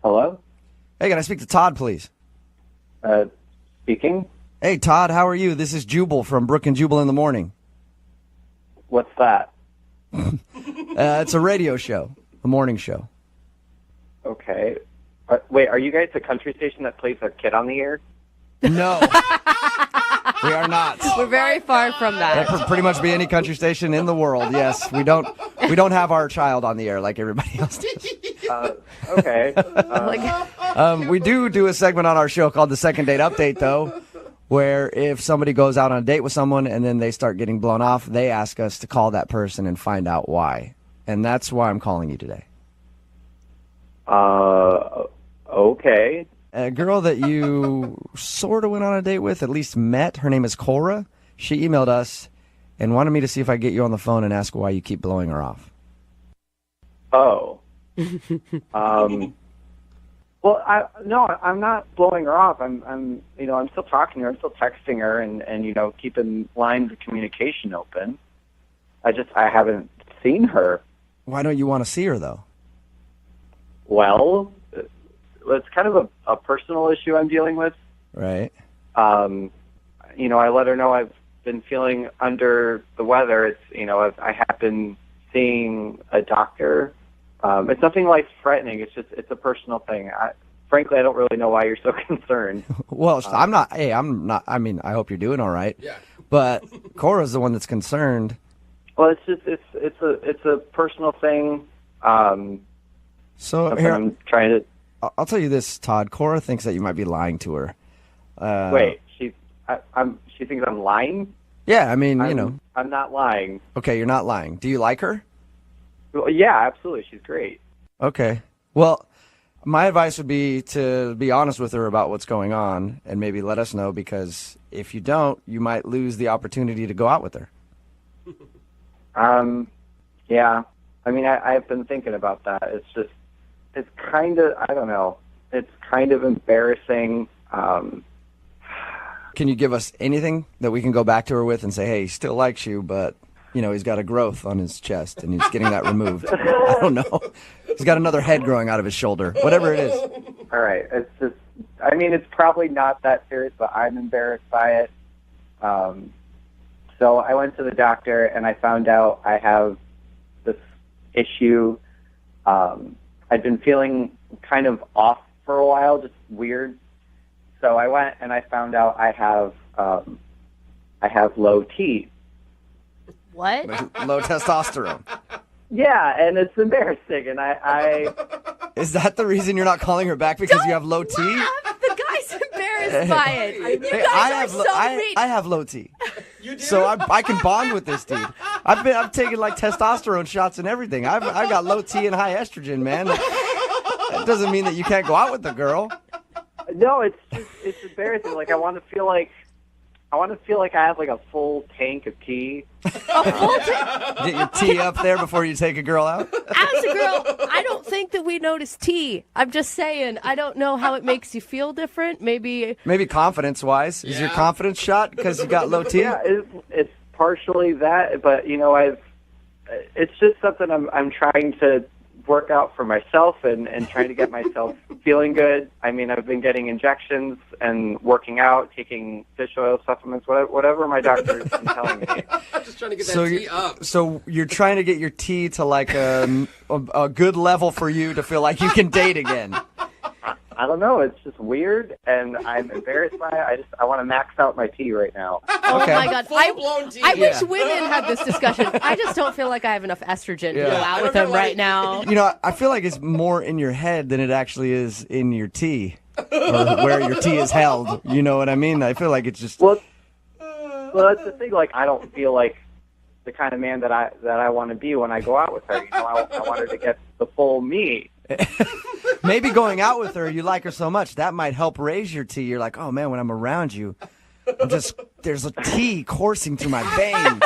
Hello? Hey, can I speak to Todd, please? Speaking? Hey, Todd, how are you? This is Jubal from Brooke and Jubal in the morning. What's that? It's a radio show, a morning show. Okay. Wait, are you guys a country station that plays a kid on the air? No, we are not. We're very far from that. That could pretty much be any country station in the world. Yes, we don't have our child on the air like everybody else does. Okay. We do a segment on our show called the Second Date Update, though, where if somebody goes out on a date with someone and then they start getting blown off, they ask us to call that person and find out why. And that's why I'm calling you today. Okay. A girl that you sort of went on a date with, at least met, her name is Cora. She emailed us and wanted me to see if I get you on the phone and ask why you keep blowing her off. Oh. Well, I'm not blowing her off. I'm still talking to her. I'm still texting her and keeping lines of communication open. I haven't seen her. Why don't you want to see her, though? Well, it's kind of a personal issue I'm dealing with. Right. I let her know I've been feeling under the weather. It's, I have been seeing a doctor. It's nothing life-threatening. It's a personal thing. Frankly, I don't really know why you're so concerned. Well, I'm not. I mean, I hope you're doing all right. Yeah. But Cora's the one that's concerned. Well, it's a personal thing. So here, I'm trying to. I'll tell you this, Todd. Cora thinks that you might be lying to her. Wait, she thinks I'm lying? Yeah, I mean, I'm not lying. Okay, you're not lying. Do you like her? Well, yeah, absolutely. She's great. Okay. Well, my advice would be to be honest with her about what's going on and maybe let us know, because if you don't, you might lose the opportunity to go out with her. Yeah. I mean, I've been thinking about that. It's kind of, I don't know. It's kind of embarrassing. Can you give us anything that we can go back to her with and say, hey, he still likes you, but, he's got a growth on his chest and he's getting that removed? I don't know. He's got another head growing out of his shoulder. Whatever it is. All right. It's probably not that serious, but I'm embarrassed by it. So I went to the doctor and I found out I have this issue. I'd been feeling kind of off for a while, just weird. So I went and I found out I have low T. What? Low testosterone. Yeah, and it's embarrassing. And I Is that the reason you're not calling her back, because you have low T? The guy's embarrassed by it. You Hey, guys are mean. I have low T. You do? So I can bond with this dude. I've taken like testosterone shots and everything. I've got low T and high estrogen, man. That doesn't mean that you can't go out with the girl. No, it's embarrassing. Like I want to feel like I have like a full tank of tea. A full tank? Get your tea up there before you take a girl out. As a girl, I don't think that we notice tea. I'm just saying, I don't know how it makes you feel different. Maybe confidence-wise. Is your confidence shot because you got low T? Yeah, it's partially that, but it's just something I'm trying to work out for myself and trying to get myself feeling good. I mean, I've been getting injections and working out, taking fish oil supplements, whatever my doctor's been telling me. Just trying to get that tea up. So you're trying to get your tea to like a good level for you to feel like you can date again. I don't know. It's just weird, and I'm embarrassed by it. I want to max out my tea right now. Oh Okay. my God! Full-blown tea. I wish women had this discussion. I just don't feel like I have enough estrogen to go out with him right now. I feel like it's more in your head than it actually is in your tea, or where your tea is held. You know what I mean? I feel like it's just. Well, that's the thing. Like, I don't feel like the kind of man that I want to be when I go out with her. I want her to get the full me. Maybe going out with her, you like her so much, that might help raise your tea. You're like, oh man, when I'm around you, there's a tea coursing through my veins.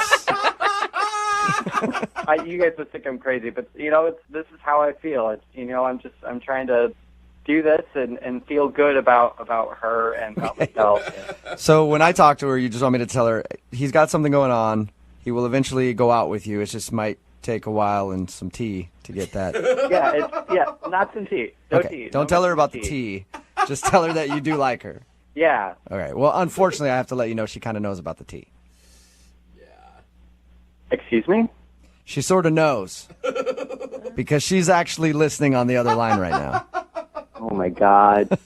You guys would think I'm crazy, but this is how I feel. I'm trying to do this and feel good about her and about myself. So when I talk to her, you just want me to tell her he's got something going on. He will eventually go out with you. It just might take a while and some tea to get that. Not some tea. No Okay, tea. don't tell her about the tea. Just tell her that you do like her. Yeah. All right. Well, unfortunately, I have to let you know she kind of knows about the tea. Excuse me? She sort of knows. Because she's actually listening on the other line right now. Oh, my God.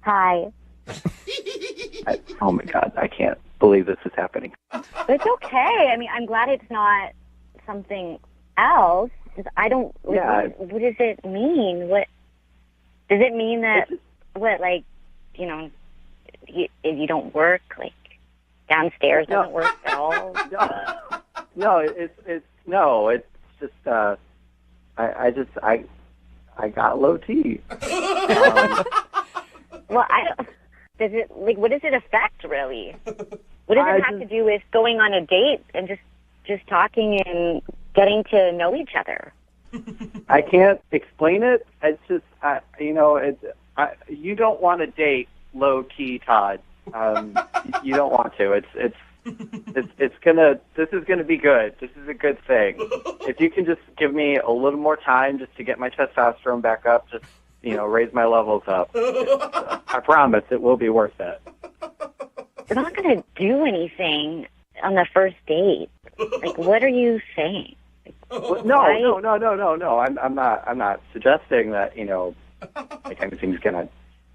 Hi. Oh, my God. I can't believe this is happening. It's okay. I mean, I'm glad it's not something else. I don't... Yeah. What does it mean? What does it mean that... if you don't work, like, downstairs doesn't work at all? No, it's just, I got low T. Well, I don't... Does it, what does it affect, really? What does it have to do with going on a date and just talking and getting to know each other? I can't explain it. It's just, you don't want to date low T Todd. You don't want to. This is gonna be good. This is a good thing. If you can just give me a little more time just to get my testosterone back up, just, raise my levels up. I promise it will be worth it. We're not going to do anything on the first date. Like, what are you saying? No. I'm not suggesting that, anything's going to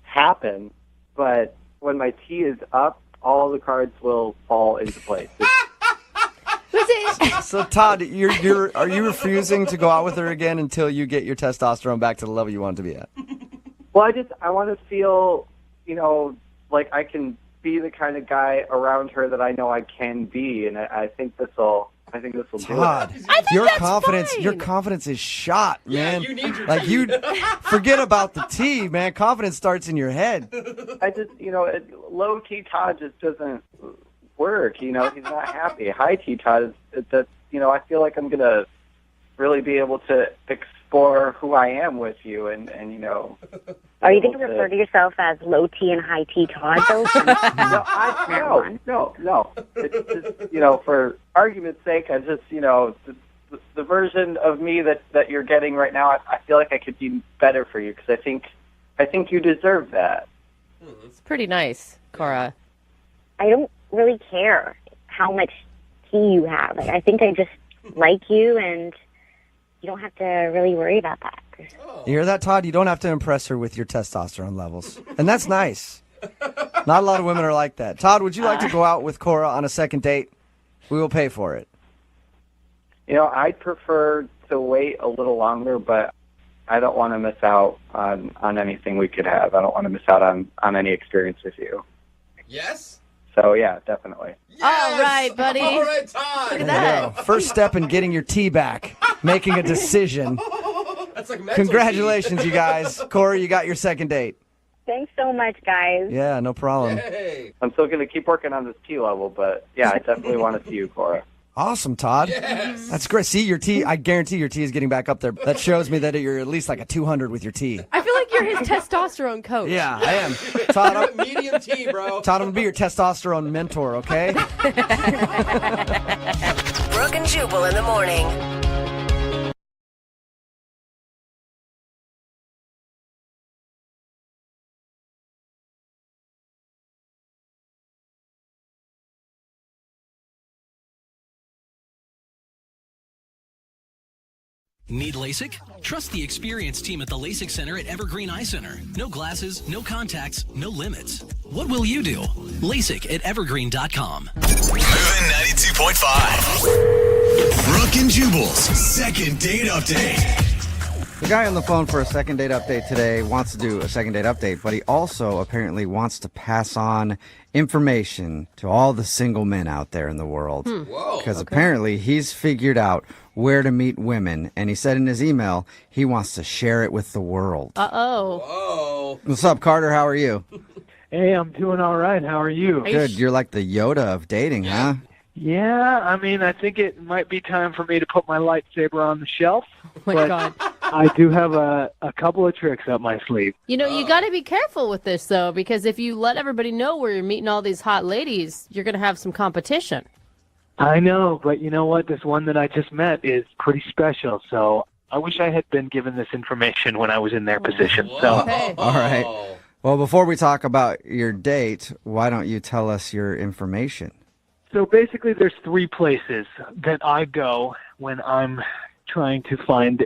happen. But when my T is up, all the cards will fall into place. So Todd, are you refusing to go out with her again until you get your testosterone back to the level you want it to be at? Well, I want to feel, like I can be the kind of guy around her that I know I can be, and I think this will do Todd, it. your confidence is shot, man. Yeah, you need your tea. Forget about the tea, man. Confidence starts in your head. I just, low T Todd just doesn't work. He's not happy. High T Todd is that, I feel like I'm gonna really be able to explore who I am with you, and Are you going to refer to yourself as low T and high T Todd, though? No. It's just, for argument's sake, I just, the version of me that you're getting right now, I feel like I could be better for you because I think you deserve that. It's pretty nice, Cora. I don't really care how much T you have. I think I just like you, and you don't have to really worry about that. You hear that, Todd? You don't have to impress her with your testosterone levels. And that's nice. Not a lot of women are like that. Todd, would you like to go out with Cora on a second date? We will pay for it. I'd prefer to wait a little longer, but I don't want to miss out on anything we could have. I don't want to miss out on any experience with you. Yes? So, yeah, definitely. Yes! All right, buddy. All right, Todd. Look at There you that. go. First step in getting your tea back, making a decision. That's like mental Congratulations, you guys. Cora, you got your second date. Thanks so much, guys. Yeah, no problem. Hey. I'm still going to keep working on this T level, but, yeah, I definitely want to see you, Cora. Awesome, Todd. Yes. That's great. See, your tea, I guarantee your tea is getting back up there. That shows me that you're at least like a 200 with your tea. I feel like you're his testosterone coach. Yeah, I am. Todd, Medium tea, bro. Todd, I'm going to be your testosterone mentor, okay? Brooke and Jubal in the morning. Need LASIK? Trust the experienced team at the LASIK Center at Evergreen Eye Center. No glasses, no contacts, no limits. What will you do? LASIK at evergreen.com. Moving 92.5. Brooke and Jubal's second date update. The guy on the phone for a second date update today wants to do a second date update, but he also apparently wants to pass on information to all the single men out there in the world. Whoa. Because apparently he's figured out where to meet women, and he said in his email he wants to share it with the world. Uh-oh. Whoa. What's up, Carter? How are you? Hey, I'm doing all right. How are you? Good. You're like the Yoda of dating, huh? Yeah, I mean, I think it might be time for me to put my lightsaber on the shelf. Oh, my but God. I do have a couple of tricks up my sleeve. You got to be careful with this, though, because if you let everybody know where you're meeting all these hot ladies, you're going to have some competition. I know, but you know what? This one that I just met is pretty special, so I wish I had been given this information when I was in their position. So, Okay. All right. Well, before we talk about your date, why don't you tell us your information? So basically, there's 3 places that I go when I'm trying to find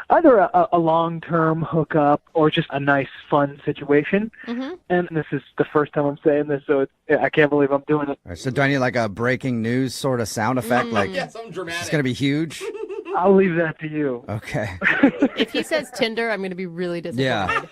either a long-term hookup or just a nice, fun situation. Mm-hmm. And this is the first time I'm saying this, so I can't believe I'm doing it. All right, so do I need like a breaking news sort of sound effect? Like, Yeah, something dramatic. it's going to be huge? I'll leave that to you. Okay. If he says Tinder, I'm going to be really disappointed. Yeah.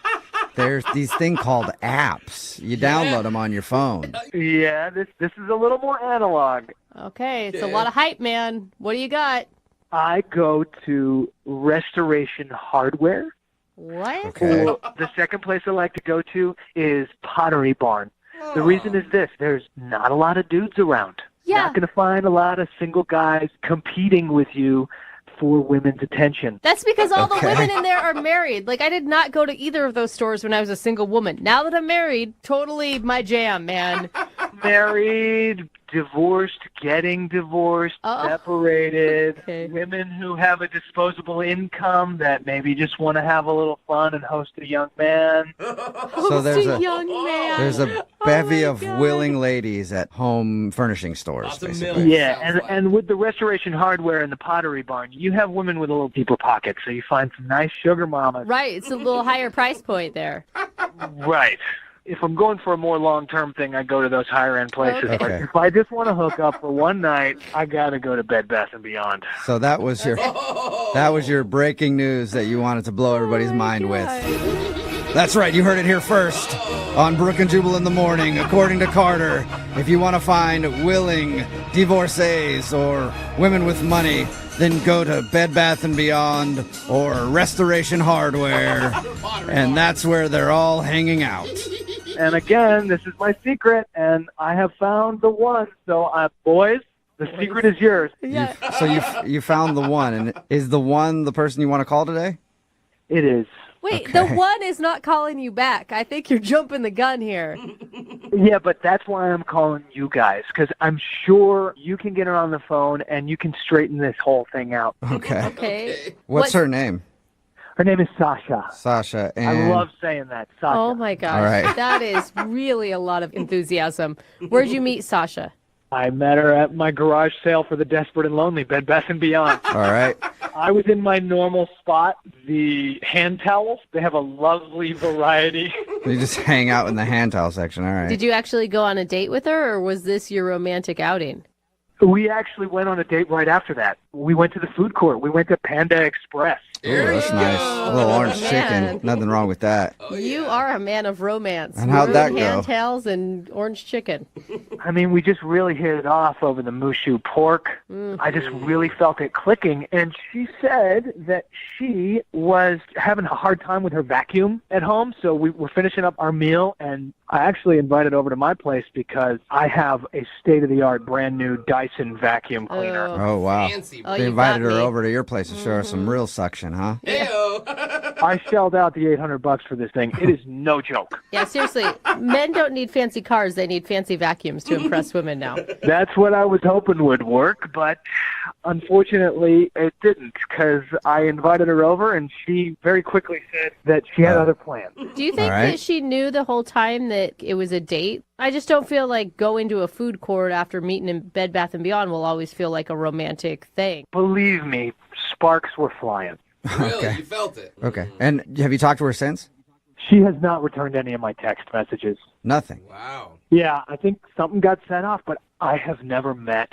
There's these thing called apps. You download them on your phone. Yeah, this is a little more analog. Okay, it's a lot of hype, man. What do you got? I go to Restoration Hardware. What? Okay. Or the second place I like to go to is Pottery Barn. The reason is this. There's not a lot of dudes around. Yeah. Not going to find a lot of single guys competing with you for women's attention. That's because all the Okay. women in there are married. Like, I did not go to either of those stores when I was a single woman. Now that I'm married, totally my jam, man. Married, divorced, getting divorced, separated, Okay. women who have a disposable income that maybe just want to have a little fun and host a young man. So there's a young man. there's a bevy my of God. willing ladies at home furnishing stores, Lots of basically. milk. Yeah, Sounds like. and with the Restoration Hardware and the Pottery Barn, you have women with a little deeper pocket, so you find some nice sugar mamas. Right, it's a little higher price point there. Right. If I'm going for a more long-term thing, I go to those higher-end places. Okay. But if I just want to hook up for one night, I got to go to Bed Bath & Beyond. So that was your breaking news that you wanted to blow everybody's mind with. That's right, you heard it here first on Brooke and Jubal in the morning. According to Carter, if you want to find willing divorcees or women with money, then go to Bed Bath & Beyond or Restoration Hardware, and that's where they're all hanging out. And again, this is my secret, and I have found the one. So, boys, the secret is yours. Yeah. So you found the one, and is the one the person you want to call today? It is. Wait, Okay. the one is not calling you back. I think you're jumping the gun here. Yeah, but that's why I'm calling you guys, because I'm sure you can get her on the phone, and you can straighten this whole thing out. Okay. Okay. What's her name? Her name is Sasha. Sasha. And I love saying that, Sasha. Oh my gosh. All right. That is really a lot of enthusiasm. Where'd you meet Sasha? I met her at my garage sale for the Desperate and Lonely, Bed Bath & Beyond. All right. I was in my normal spot, the hand towels. They have a lovely variety. You just hang out in the hand towel section. All right. Did you actually go on a date with her, or was this your romantic outing? We actually went on a date right after that. We went to the food court. We went to Panda Express. Ooh, that's nice. A little orange Man. chicken. Nothing wrong with that. You are a man of romance. And how'd that go? Hand tails and orange chicken. I mean, we just really hit it off over the mushu pork. I just really felt it clicking. And she said that she was having a hard time with her vacuum at home. So we were finishing up our meal, and I actually invited over to my place because I have a state-of-the-art brand new Dyson vacuum cleaner. Oh, wow. Fancy. Oh, They you invited got her me. over to your place to show her some real suction, huh? Ew. I shelled out the $800 for this thing. It is no joke. Yeah, seriously. Men don't need fancy cars. They need fancy vacuums to impress women now. That's what I was hoping would work, but unfortunately it didn't, because I invited her over and she very quickly said that she had other plans. Do you think All right. that she knew the whole time that it was a date? I just don't feel like going to a food court after meeting in Bed Bath & Beyond will always feel like a romantic thing. Believe me, sparks were flying. Really? Okay. You felt it. Okay. And have you talked to her since? She has not returned any of my text messages. Nothing. Wow. Yeah, I think something got sent off, but I have never met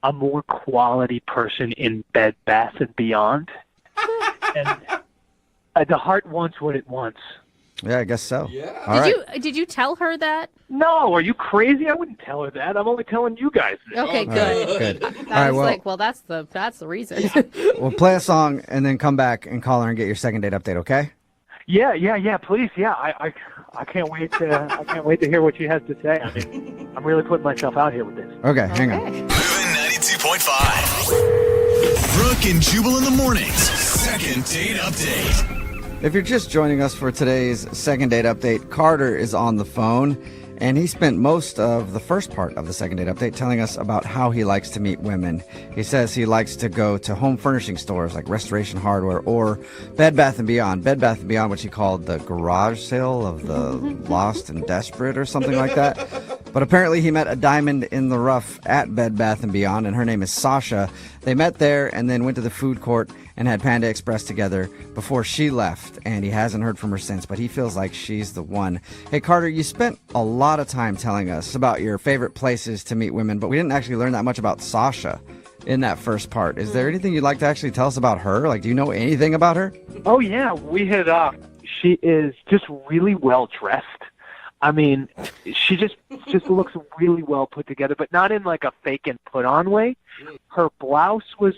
a more quality person in Bed Bath & Beyond. And the heart wants what it wants. Yeah, I guess so. Yeah. All right. Did you tell her that? No, are you crazy? I wouldn't tell her that. I'm only telling you guys this. Okay, All good. right, good. I All right, was well, like, well, that's the reason. we'll play a song and then come back and call her and get your second date update, okay? Yeah, please, yeah. I can't wait to hear what she has to say. I mean, I'm really putting myself out here with this. Okay, hang on. Moving 92.5. Brooke and Jubal in the mornings. Second date update. If you're just joining us for today's second date update, Carter is on the phone, And he spent most of the first part of the second date update telling us about how he likes to meet women. He says he likes to go to home furnishing stores like Restoration Hardware or Bed Bath & Beyond. Bed Bath & Beyond, which he called the garage sale of the lost and desperate or something like that. But apparently he met a diamond in the rough at Bed Bath & Beyond, and her name is Sasha. They met there and then went to the food court and had Panda Express together before she left, and he hasn't heard from her since, but he feels like she's the one. Hey, Carter, you spent a lot of time telling us about your favorite places to meet women, but we didn't actually learn that much about Sasha in that first part. Is there anything you'd like to actually tell us about her? Like, do you know anything about her? Oh, yeah, we hit it off. She is just really well dressed. I mean, she just looks really well put together, but not in like a fake and put on way. Her blouse was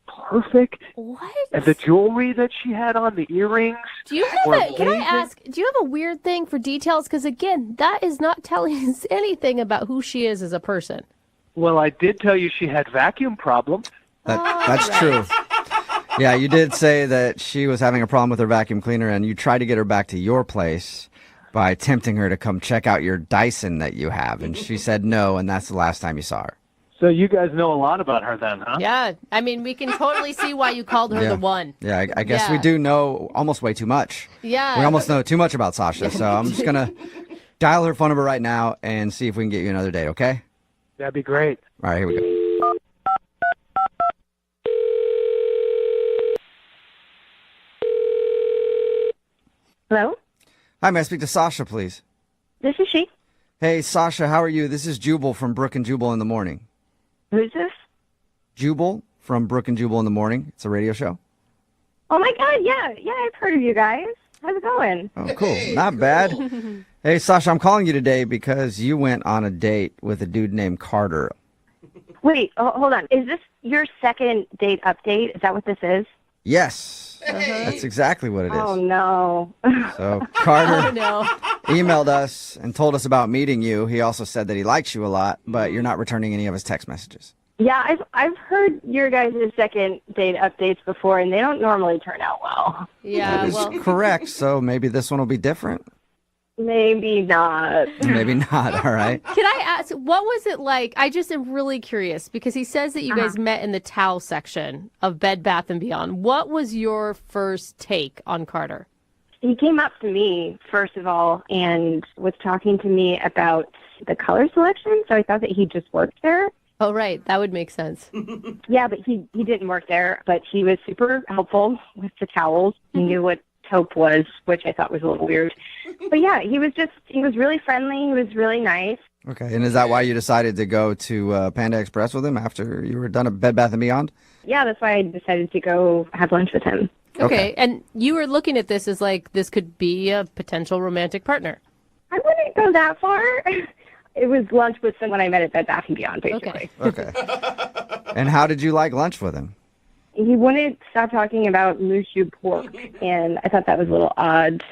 perfect. What? And the jewelry that she had on, the earrings. Do you have can I ask, do you have a weird thing for details? Because again, that is not telling us anything about who she is as a person. Well, I did tell you she had vacuum problems. That's true. Yeah, you did say that she was having a problem with her vacuum cleaner, and you tried to get her back to your place by tempting her to come check out your Dyson that you have. And she said no, and that's the last time you saw her. So you guys know a lot about her then, huh? Yeah, I mean, we can totally see why you called her the one. Yeah, I guess we do know almost way too much. Yeah. We almost know too much about Sasha, so I'm just going to dial her phone number right now and see if we can get you another date, okay? That'd be great. All right, here we go. Hello? Hi, may I speak to Sasha, please? This is she. Hey, Sasha, how are you? This is Jubal from Brooke and Jubal in the Morning. Who's this? Jubal from Brooke and Jubal in the Morning. It's a radio show. Oh, my God, yeah, I've heard of you guys. How's it going? Oh, cool. Not bad. Hey, Sasha, I'm calling you today because you went on a date with a dude named Carter. Wait, hold on. Is this your second date update? Is that what this is? Yes. That's exactly what it is. Oh, no. So Carter No. emailed us and told us about meeting you. He also said that he likes you a lot, but you're not returning any of his text messages. Yeah, I've heard your guys' second date updates before, and they don't normally turn out well. Yeah, That is well, correct. So maybe this one will be different. Maybe not. Maybe not. All right. can I ask, what was it like? I just am really curious because he says that you guys met in the towel section of Bed Bath & Beyond. What was your first take on Carter? He came up to me, first of all, and was talking to me about the color selection, so I thought that he just worked there. Oh, right. That would make sense. Yeah, but he didn't work there, but he was super helpful with the towels. He knew what taupe was, which I thought was a little weird. But yeah, he was really friendly. He was really nice. Okay. And is that why you decided to go to Panda Express with him after you were done at Bed Bath & Beyond? Yeah, that's why I decided to go have lunch with him. Okay. And you were looking at this as like this could be a potential romantic partner. I wouldn't go that far. It was lunch with someone I met at Bed Bath & Beyond, basically. Okay. And how did you like lunch with him? He wouldn't stop talking about mushu pork, and I thought that was a little odd.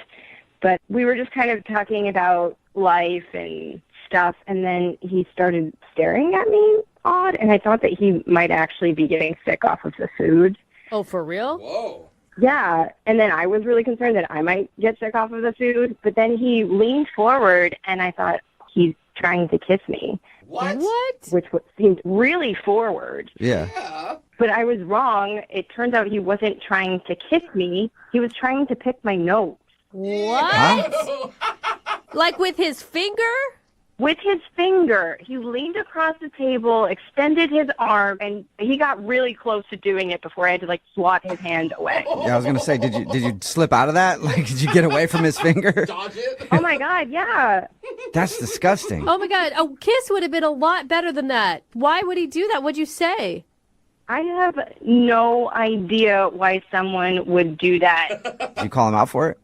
But we were just kind of talking about life and stuff, and then he started staring at me odd, and I thought that he might actually be getting sick off of the food. Oh, for real? Whoa. Yeah, and then I was really concerned that I might get sick off of the food, but then he leaned forward, and I thought he's trying to kiss me. What? Which seemed really forward. Yeah. But I was wrong. It turns out he wasn't trying to kiss me. He was trying to pick my nose. What? Huh? Like with his finger? With his finger. He leaned across the table, extended his arm, and he got really close to doing it before I had to, swat his hand away. Yeah, I was going to say, did you slip out of that? Like, did you get away from his finger? Dodge it? Oh, my God, yeah. That's disgusting. Oh, my God. A kiss would have been a lot better than that. Why would he do that? What'd you say? I have no idea why someone would do that. Did you call him out for it?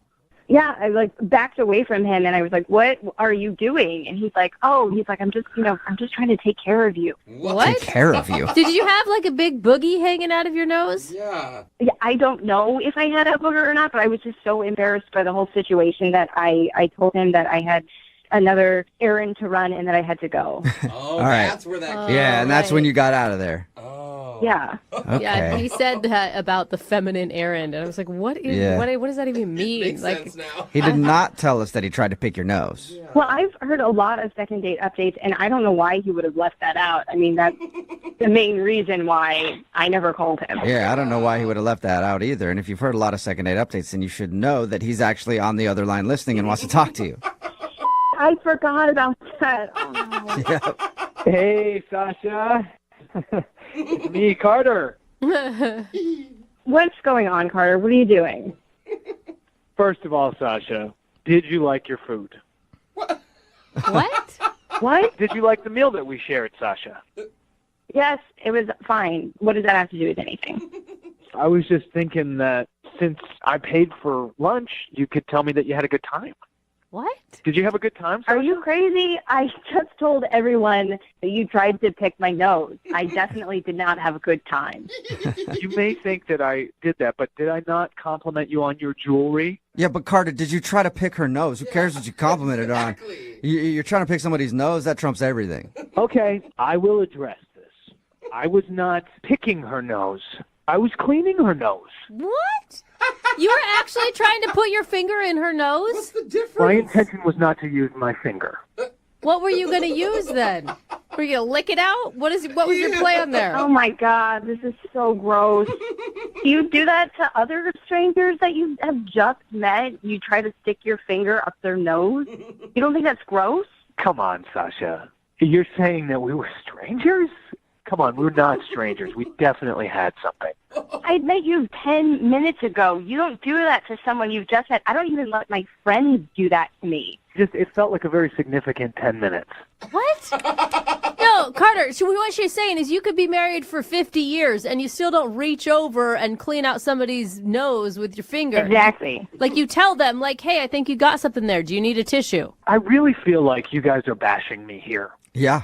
Yeah, I backed away from him, and I was like, "What are you doing?" And he's like, I'm just trying to take care of you." What? Take care of you. Did you have a big boogie hanging out of your nose? Yeah. Yeah, I don't know if I had a booger or not, but I was just so embarrassed by the whole situation that I told him that I had another errand to run and that I had to go. Oh, All right. that's where that Yeah, and that's when you got out of there. Oh. Yeah. Okay. Yeah, he said that about the feminine errand, and I was like, what does that even mean? Makes Like, sense now. He did not tell us that he tried to pick your nose. Well, I've heard a lot of second date updates, and I don't know why he would have left that out. I mean, that's the main reason why I never called him. Yeah, I don't know why he would have left that out either. And if you've heard a lot of second date updates, then you should know that he's actually on the other line listening and wants to talk to you. I forgot about that. Oh. Yeah. Hey, Sasha. It's me, Carter. What's going on, Carter? What are you doing? First of all, Sasha, did you like your food? what? What? Did you like the meal that we shared, Sasha? Yes, it was fine. What does that have to do with anything? I was just thinking that since I paid for lunch, you could tell me that you had a good time. What? Did you have a good time, Sasha? Are you crazy? I just told everyone that you tried to pick my nose. I definitely did not have a good time. You may think that I did that, but did I not compliment you on your jewelry? Yeah, but Carter, did you try to pick her nose? Who cares what you complimented on? You're trying to pick somebody's nose? That trumps everything. Okay, I will address this. I was not picking her nose. I was cleaning her nose. What? You were actually trying to put your finger in her nose? What's the difference? My intention was not to use my finger. What were you going to use then? Were you going to lick it out? What was your plan there? Oh my God, this is so gross. Do you do that to other strangers that you have just met? You try to stick your finger up their nose? You don't think that's gross? Come on, Sasha. You're saying that we were strangers? Come on, we're not strangers. We definitely had something. I met you 10 minutes ago. You don't do that to someone you've just met. I don't even let my friends do that to me. It felt like a very significant 10 minutes. What? No, Carter, what she's saying is you could be married for 50 years and you still don't reach over and clean out somebody's nose with your finger. Exactly. Like you tell them, like, hey, I think you got something there. Do you need a tissue? I really feel like you guys are bashing me here. Yeah,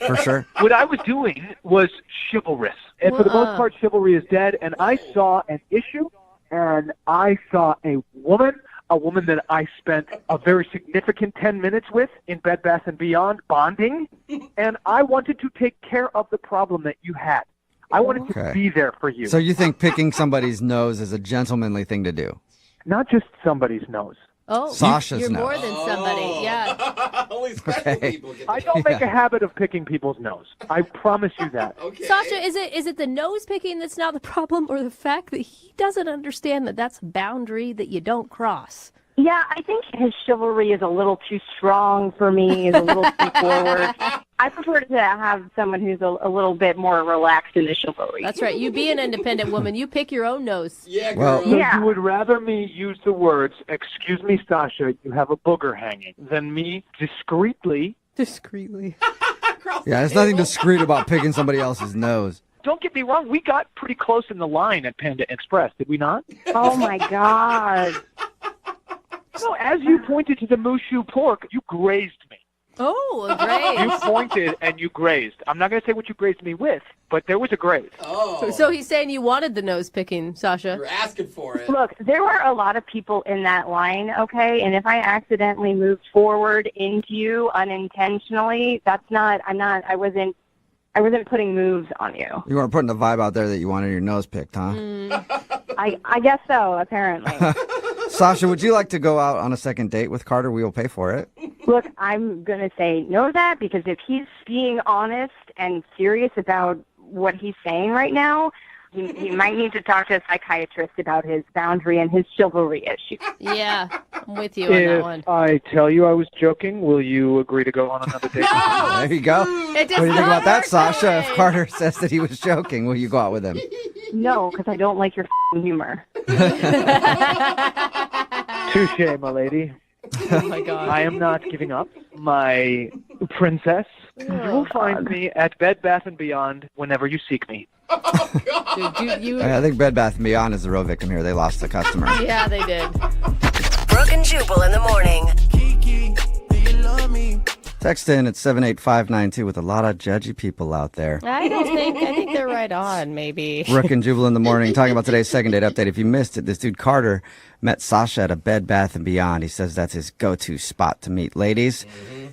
for sure. What I was doing was chivalrous. And for the most part, chivalry is dead. And I saw an issue, and I saw a woman that I spent a very significant 10 minutes with in Bed Bath & Beyond, bonding, and I wanted to take care of the problem that you had. I wanted to be there for you. So you think picking somebody's nose is a gentlemanly thing to do? Not just somebody's nose. Oh, Sasha's you're nose. more than somebody. Yeah. Only special people get I don't make a habit of picking people's nose. I promise you that. Okay. Sasha, is it the nose picking that's now the problem, or the fact that he doesn't understand that that's a boundary that you don't cross? Yeah, I think his chivalry is a little too strong for me, is a little too forward. I prefer to have someone who's a little bit more relaxed in the chivalry. That's right. You be an independent woman. You pick your own nose. Yeah, Well- girl. So Yeah. you would rather me use the words, "Excuse me, Sasha, you have a booger hanging," than me discreetly. Discreetly. Yeah, there's nothing discreet about picking somebody else's nose. Don't get me wrong, we got pretty close in the line at Panda Express, did we not? Oh, my God. No, as you pointed to the Mushu pork, you grazed me. Oh, You great. pointed and you grazed. I'm not going to say what you grazed me with, but there was a graze. Oh. So he's saying you wanted the nose picking, Sasha. You're asking for it. Look, there were a lot of people in that line, okay? And if I accidentally moved forward into you unintentionally, I wasn't putting moves on you. You weren't putting the vibe out there that you wanted your nose picked, huh? I guess so, apparently. Sasha, would you like to go out on a second date with Carter? We will pay for it. Look, I'm going to say no to that because if he's being honest and serious about what he's saying right now, he might need to talk to a psychiatrist about his boundary and his chivalry issue. Yeah, I'm with you on that If one. I tell you I was joking, will you agree to go on another date? There you go. It does What do you think not about that, work Sasha? that If way. Carter says that he was joking, will you go out with him? No, because I don't like your humor. Touche, my lady. Oh my God. I am not giving up. My princess, you will find me at Bed Bath & Beyond whenever you seek me. Dude, you. I think Bed Bath & Beyond is the real victim here. They lost a customer. Yeah, they did. Brooke and Jubal in the morning. Text in at 78592 with a lot of judgy people out there. I think they're right on, maybe. Brooke and Jubal in the morning, talking about today's second date update. If you missed it, this dude Carter met Sasha at a Bed Bath & Beyond. He says that's his go-to spot to meet ladies.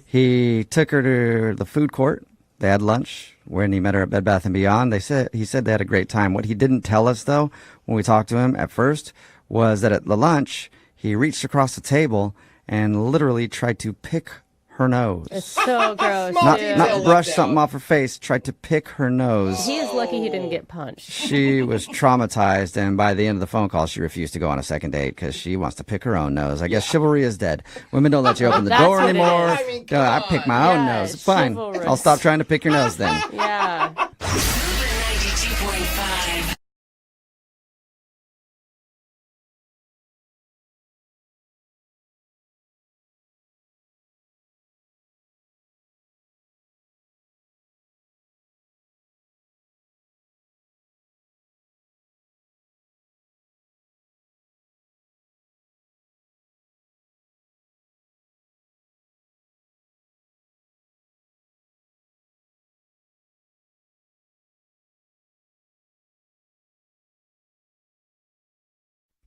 He took her to the food court, They had lunch when he met her at Bed Bath & Beyond. He said they had a great time. What he didn't tell us, though, when we talked to him at first, was that at the lunch, he reached across the table and literally tried to pick her nose. It's so gross. Not brush something off her face, tried to pick her nose. He is lucky he didn't get punched. She was traumatized, and by the end of the phone call, she refused to go on a second date because she wants to pick her own nose. I guess chivalry is dead. Women don't let you open the door anymore. I pick my own nose. It's fine. Chivalrous. I'll stop trying to pick your nose then. Yeah. 92.5.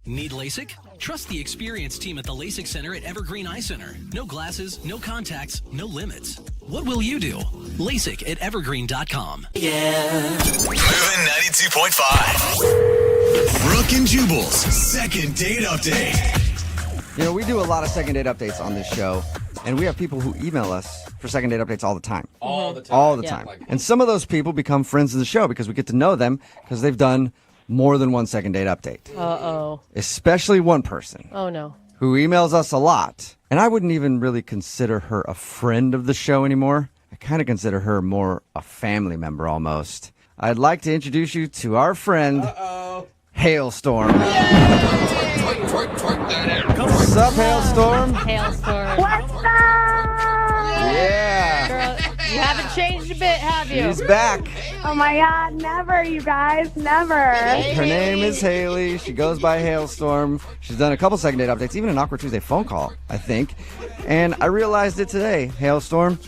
Need LASIK? Trust the experienced team at the LASIK Center at Evergreen Eye Center. No glasses, no contacts, no limits. What will you do? LASIK at evergreen.com. Moving 92.5. Brooke and Jubal's second date update. You know, we do a lot of second date updates on this show, and we have people who email us for second date updates all the time. All the time. All the time. And some of those people become friends of the show because we get to know them because they've done more than one second date update. Uh-oh. Especially one person Oh, no. who emails us a lot. And I wouldn't even really consider her a friend of the show anymore. I kind of consider her more a family member almost. I'd like to introduce you to our friend, Hailstorm. What's up, Hailstorm? Hailstorm. What's up? Yeah. Girl, you haven't changed a bit, have you? She's back. Oh my God, never, you guys, never. Her name is Haley. She goes by Hailstorm. She's done a couple second date updates, even an Awkward Tuesday phone call, I think. And I realized it today, Hailstorm.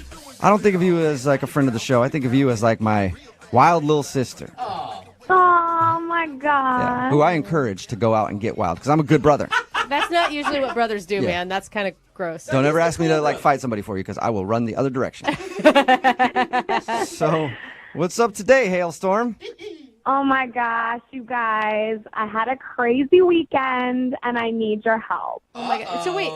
I don't think of you as like a friend of the show. I think of you as like my wild little sister. Oh my God. Yeah, who I encourage to go out and get wild because I'm a good brother. That's not usually what brothers do, man. That's kind of gross. Don't ever ask me to like fight somebody for you because I will run the other direction. So, what's up today, Hailstorm? Oh my gosh, you guys. I had a crazy weekend and I need your help. Oh my God. So wait,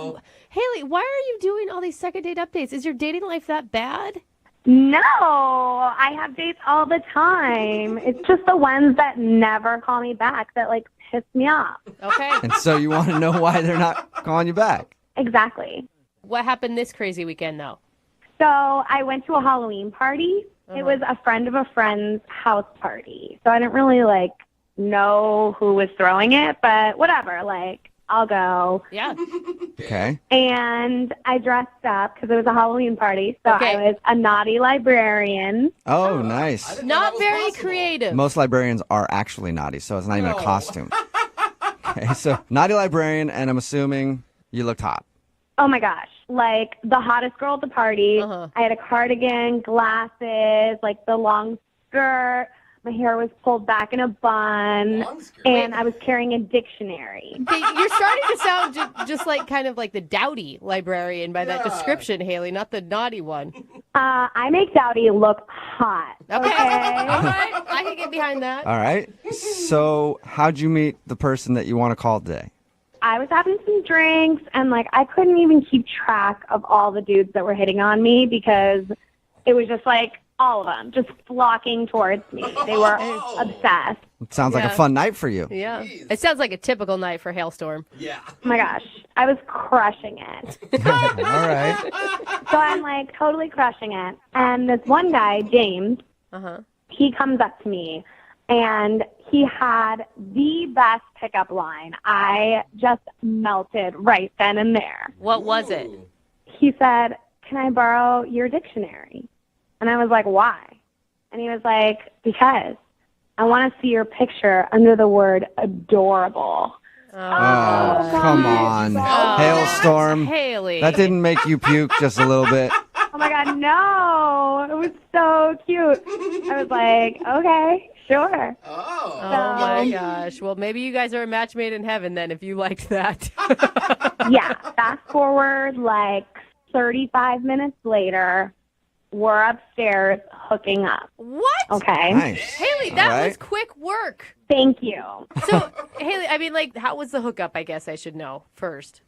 Haley, why are you doing all these second date updates? Is your dating life that bad? No, I have dates all the time. It's just the ones that never call me back that like piss me off. Okay. And so you want to know why they're not calling you back? Exactly. What happened this crazy weekend, though? So I went to a Halloween party. It was a friend of a friend's house party. So I didn't really like know who was throwing it, but whatever, like I'll go. Yeah. Okay. And I dressed up because it was a Halloween party. So I was a naughty librarian. Oh, nice. Not very creative. Most librarians are actually naughty, so it's not even a costume. Okay, so naughty librarian, and I'm assuming you looked hot. Oh my gosh, like the hottest girl at the party. I had a cardigan, glasses, like the long skirt. My hair was pulled back in a bun, and I was carrying a dictionary. You're starting to sound just like kind of like the dowdy librarian by that description, Haley, not the naughty one. I make Dowdy look hot. Okay. All right. I can get behind that. All right. So how'd you meet the person that you want to call today? I was having some drinks, and like I couldn't even keep track of all the dudes that were hitting on me because it was just like all of them just flocking towards me. They were obsessed. It sounds like a fun night for you. Yeah. It sounds like a typical night for Hailstorm. Yeah. Oh my gosh, I was crushing it. All right. So I'm like totally crushing it. And this one guy, James, he comes up to me and he had the best pickup line. I just melted right then and there. What was it? He said, "Can I borrow your dictionary?" And I was like, "Why?" And he was like, "Because I want to see your picture under the word adorable." Oh, come on. Hailstorm. Haley. That didn't make you puke just a little bit. Oh my God, no. It was so cute. I was like, okay, sure. Oh my gosh. Well, maybe you guys are a match made in heaven then if you liked that. Yeah, fast forward like 35 minutes later, we're upstairs hooking up. What? Okay. Nice. Haley, that All right. was quick work. Thank you. So, Haley, I mean, like, how was the hookup? I guess I should know first.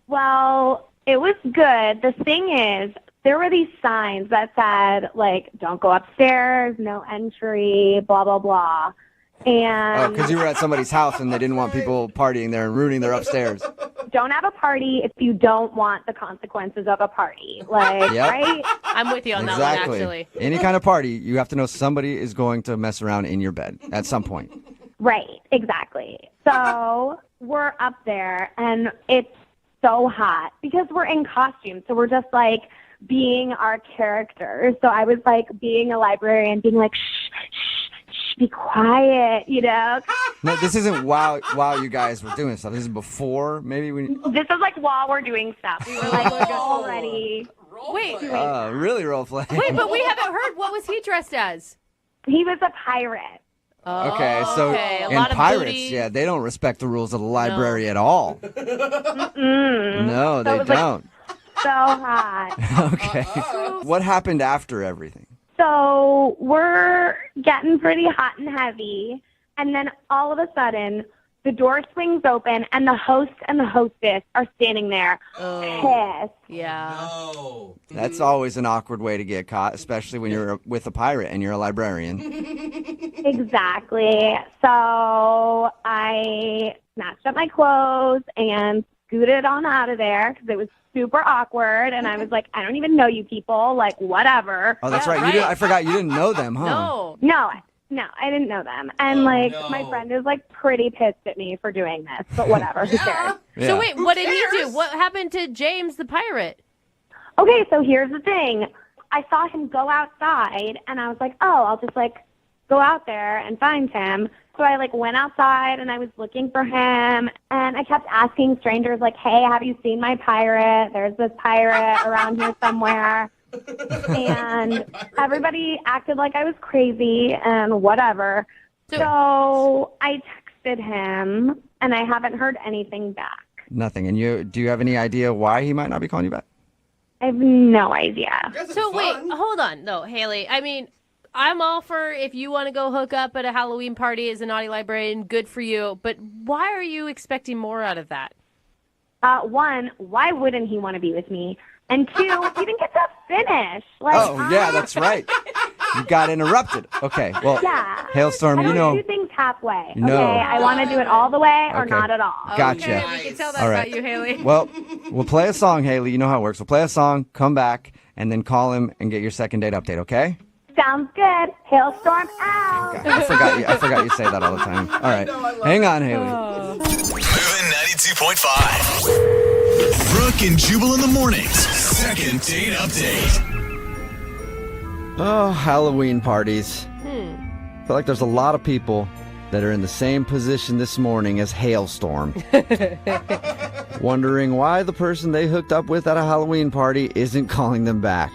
Well, it was good. The thing is, there were these signs that said, like, don't go upstairs, no entry, blah, blah, blah. And Because you were at somebody's house and they didn't want people partying there and ruining their upstairs. don't have a party if you don't want the consequences of a party. Like, Yep. right? I'm with you on that one, actually. Any kind of party, you have to know somebody is going to mess around in your bed at some point. Right, exactly. So we're up there, and it's so hot because we're in costume. So we're just, like, being our characters. So I was, like, being a librarian, being like, shh, shh, shh, be quiet, you know? No, this isn't while you guys were doing stuff. This is before, maybe when. This is, like, while we're doing stuff. We were, like, already. Wait, Really role play. wait, but we haven't heard. What was he dressed as? He was a pirate. Okay, so A in lot of pirates, booty. yeah, they don't respect the rules of the library at all. No, they it was, like, don't. So hot. Okay. What happened after everything? So we're getting pretty hot and heavy, and then all of a sudden, the door swings open, and the host and the hostess are standing there, pissed. Yeah. No. That's always an awkward way to get caught, especially when you're with a pirate and you're a librarian. Exactly. So I snatched up my clothes and scooted on out of there because it was super awkward, and I was like, I don't even know you people, like, whatever. Oh, that's Yeah, right. right. I forgot you didn't know them, huh? No. No, I didn't know them. And, like, my friend is, like, pretty pissed at me for doing this, but whatever, who cares? Yeah. So wait, what did he do? What happened to James the pirate? Okay, so here's the thing. I saw him go outside, and I was like, oh, I'll just, like, go out there and find him. So I, like, went outside, and I was looking for him, and I kept asking strangers, like, hey, have you seen my pirate? There's this pirate around here somewhere. And everybody acted like I was crazy and whatever. So I texted him, and I haven't heard anything back. Nothing. And do you have any idea why he might not be calling you back? I have no idea. So wait, hold on. No, Haley, I mean, I'm all for if you want to go hook up at a Halloween party as a naughty librarian, good for you. But why are you expecting more out of that? One, why wouldn't he want to be with me? And two, he didn't get to finish. Like, Oh, yeah, that's right. You got interrupted. Okay, well, Yeah. Hailstorm, I you don't know. do things halfway. No. Okay, I want to do it all the way or Okay. not at all. Gotcha. Okay, we can tell that All right. about you, Haley. Well, we'll play a song, Haley. You know how it works. We'll play a song, come back, and then call him and get your second date update, okay? Sounds good. Hailstorm out. I forgot you say that all the time. All right. Hang on, Haley. Moving 92.5. Brooke and Jubal in the mornings. Second date update. Oh, Halloween parties. I feel like there's a lot of people that are in the same position this morning as Hailstorm. Wondering why the person they hooked up with at a Halloween party isn't calling them back.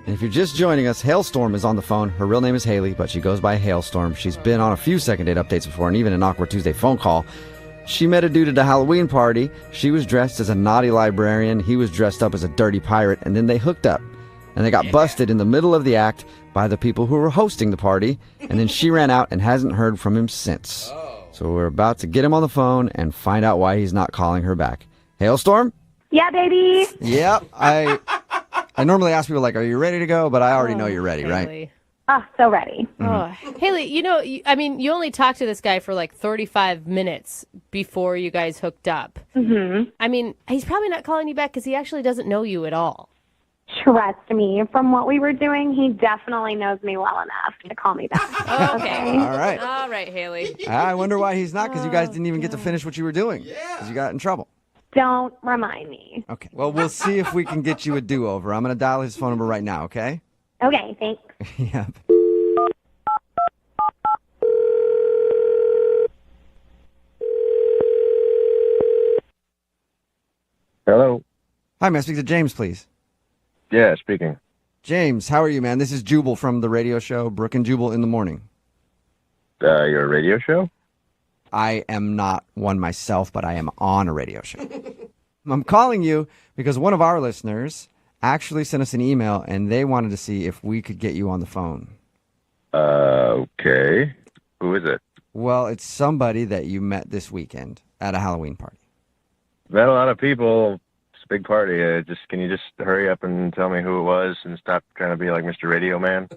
And if you're just joining us, Hailstorm is on the phone. Her real name is Haley, but she goes by Hailstorm. She's been on a few second date updates before and even an Awkward Tuesday phone call. She met a dude at a Halloween party. She was dressed as a naughty librarian. He was dressed up as a dirty pirate, and then they hooked up. And they got busted in the middle of the act by the people who were hosting the party, and then she ran out and hasn't heard from him since. So we're about to get him on the phone and find out why he's not calling her back. Hailstorm? Yeah, baby. Yep. I normally ask people, like, are you ready to go? But I already know you're ready, right? Haley. Oh, so ready. Oh, Haley, you know, you only talked to this guy for like 35 minutes before you guys hooked up. Mm-hmm. I mean, he's probably not calling you back because he actually doesn't know you at all. Trust me, from what we were doing, he definitely knows me well enough to call me back. Okay. All right. All right, Haley. I wonder why he's not, because you guys didn't even get to finish what you were doing. Because you got in trouble. Don't remind me. Okay. Well, we'll see if we can get you a do-over. I'm going to dial his phone number right now, okay? Okay, thanks. Yep. Hello. Hi, may I speak to James, please? Yeah, speaking. James, how are you, man? This is Jubal from the radio show Brooke and Jubal in the Morning. Your radio show? I am not one myself, but I am on a radio show. I'm calling you because one of our listeners actually sent us an email, and they wanted to see if we could get you on the phone. Okay. Who is it? Well, it's somebody that you met this weekend at a Halloween party. Met a lot of people. It's a big party. Can you just hurry up and tell me who it was and stop trying to be like Mr. Radio Man?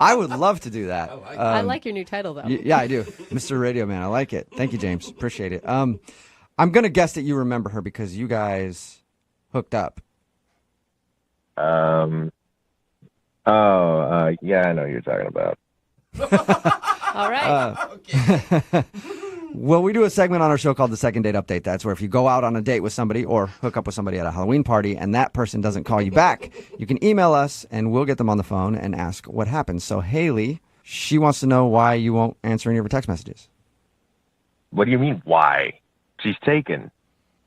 I would love to do that. I like your new title, though. Yeah, I do. Mr. Radio Man. I like it. Thank you, James. Appreciate it. I'm going to guess that you remember her because you guys hooked up. Yeah, I know who you're talking about. All right. Okay. Well, we do a segment on our show called The Second Date Update. That's where if you go out on a date with somebody or hook up with somebody at a Halloween party and that person doesn't call you back, you can email us and we'll get them on the phone and ask what happened. So Haley, she wants to know why you won't answer any of her text messages. What do you mean, why? She's taken.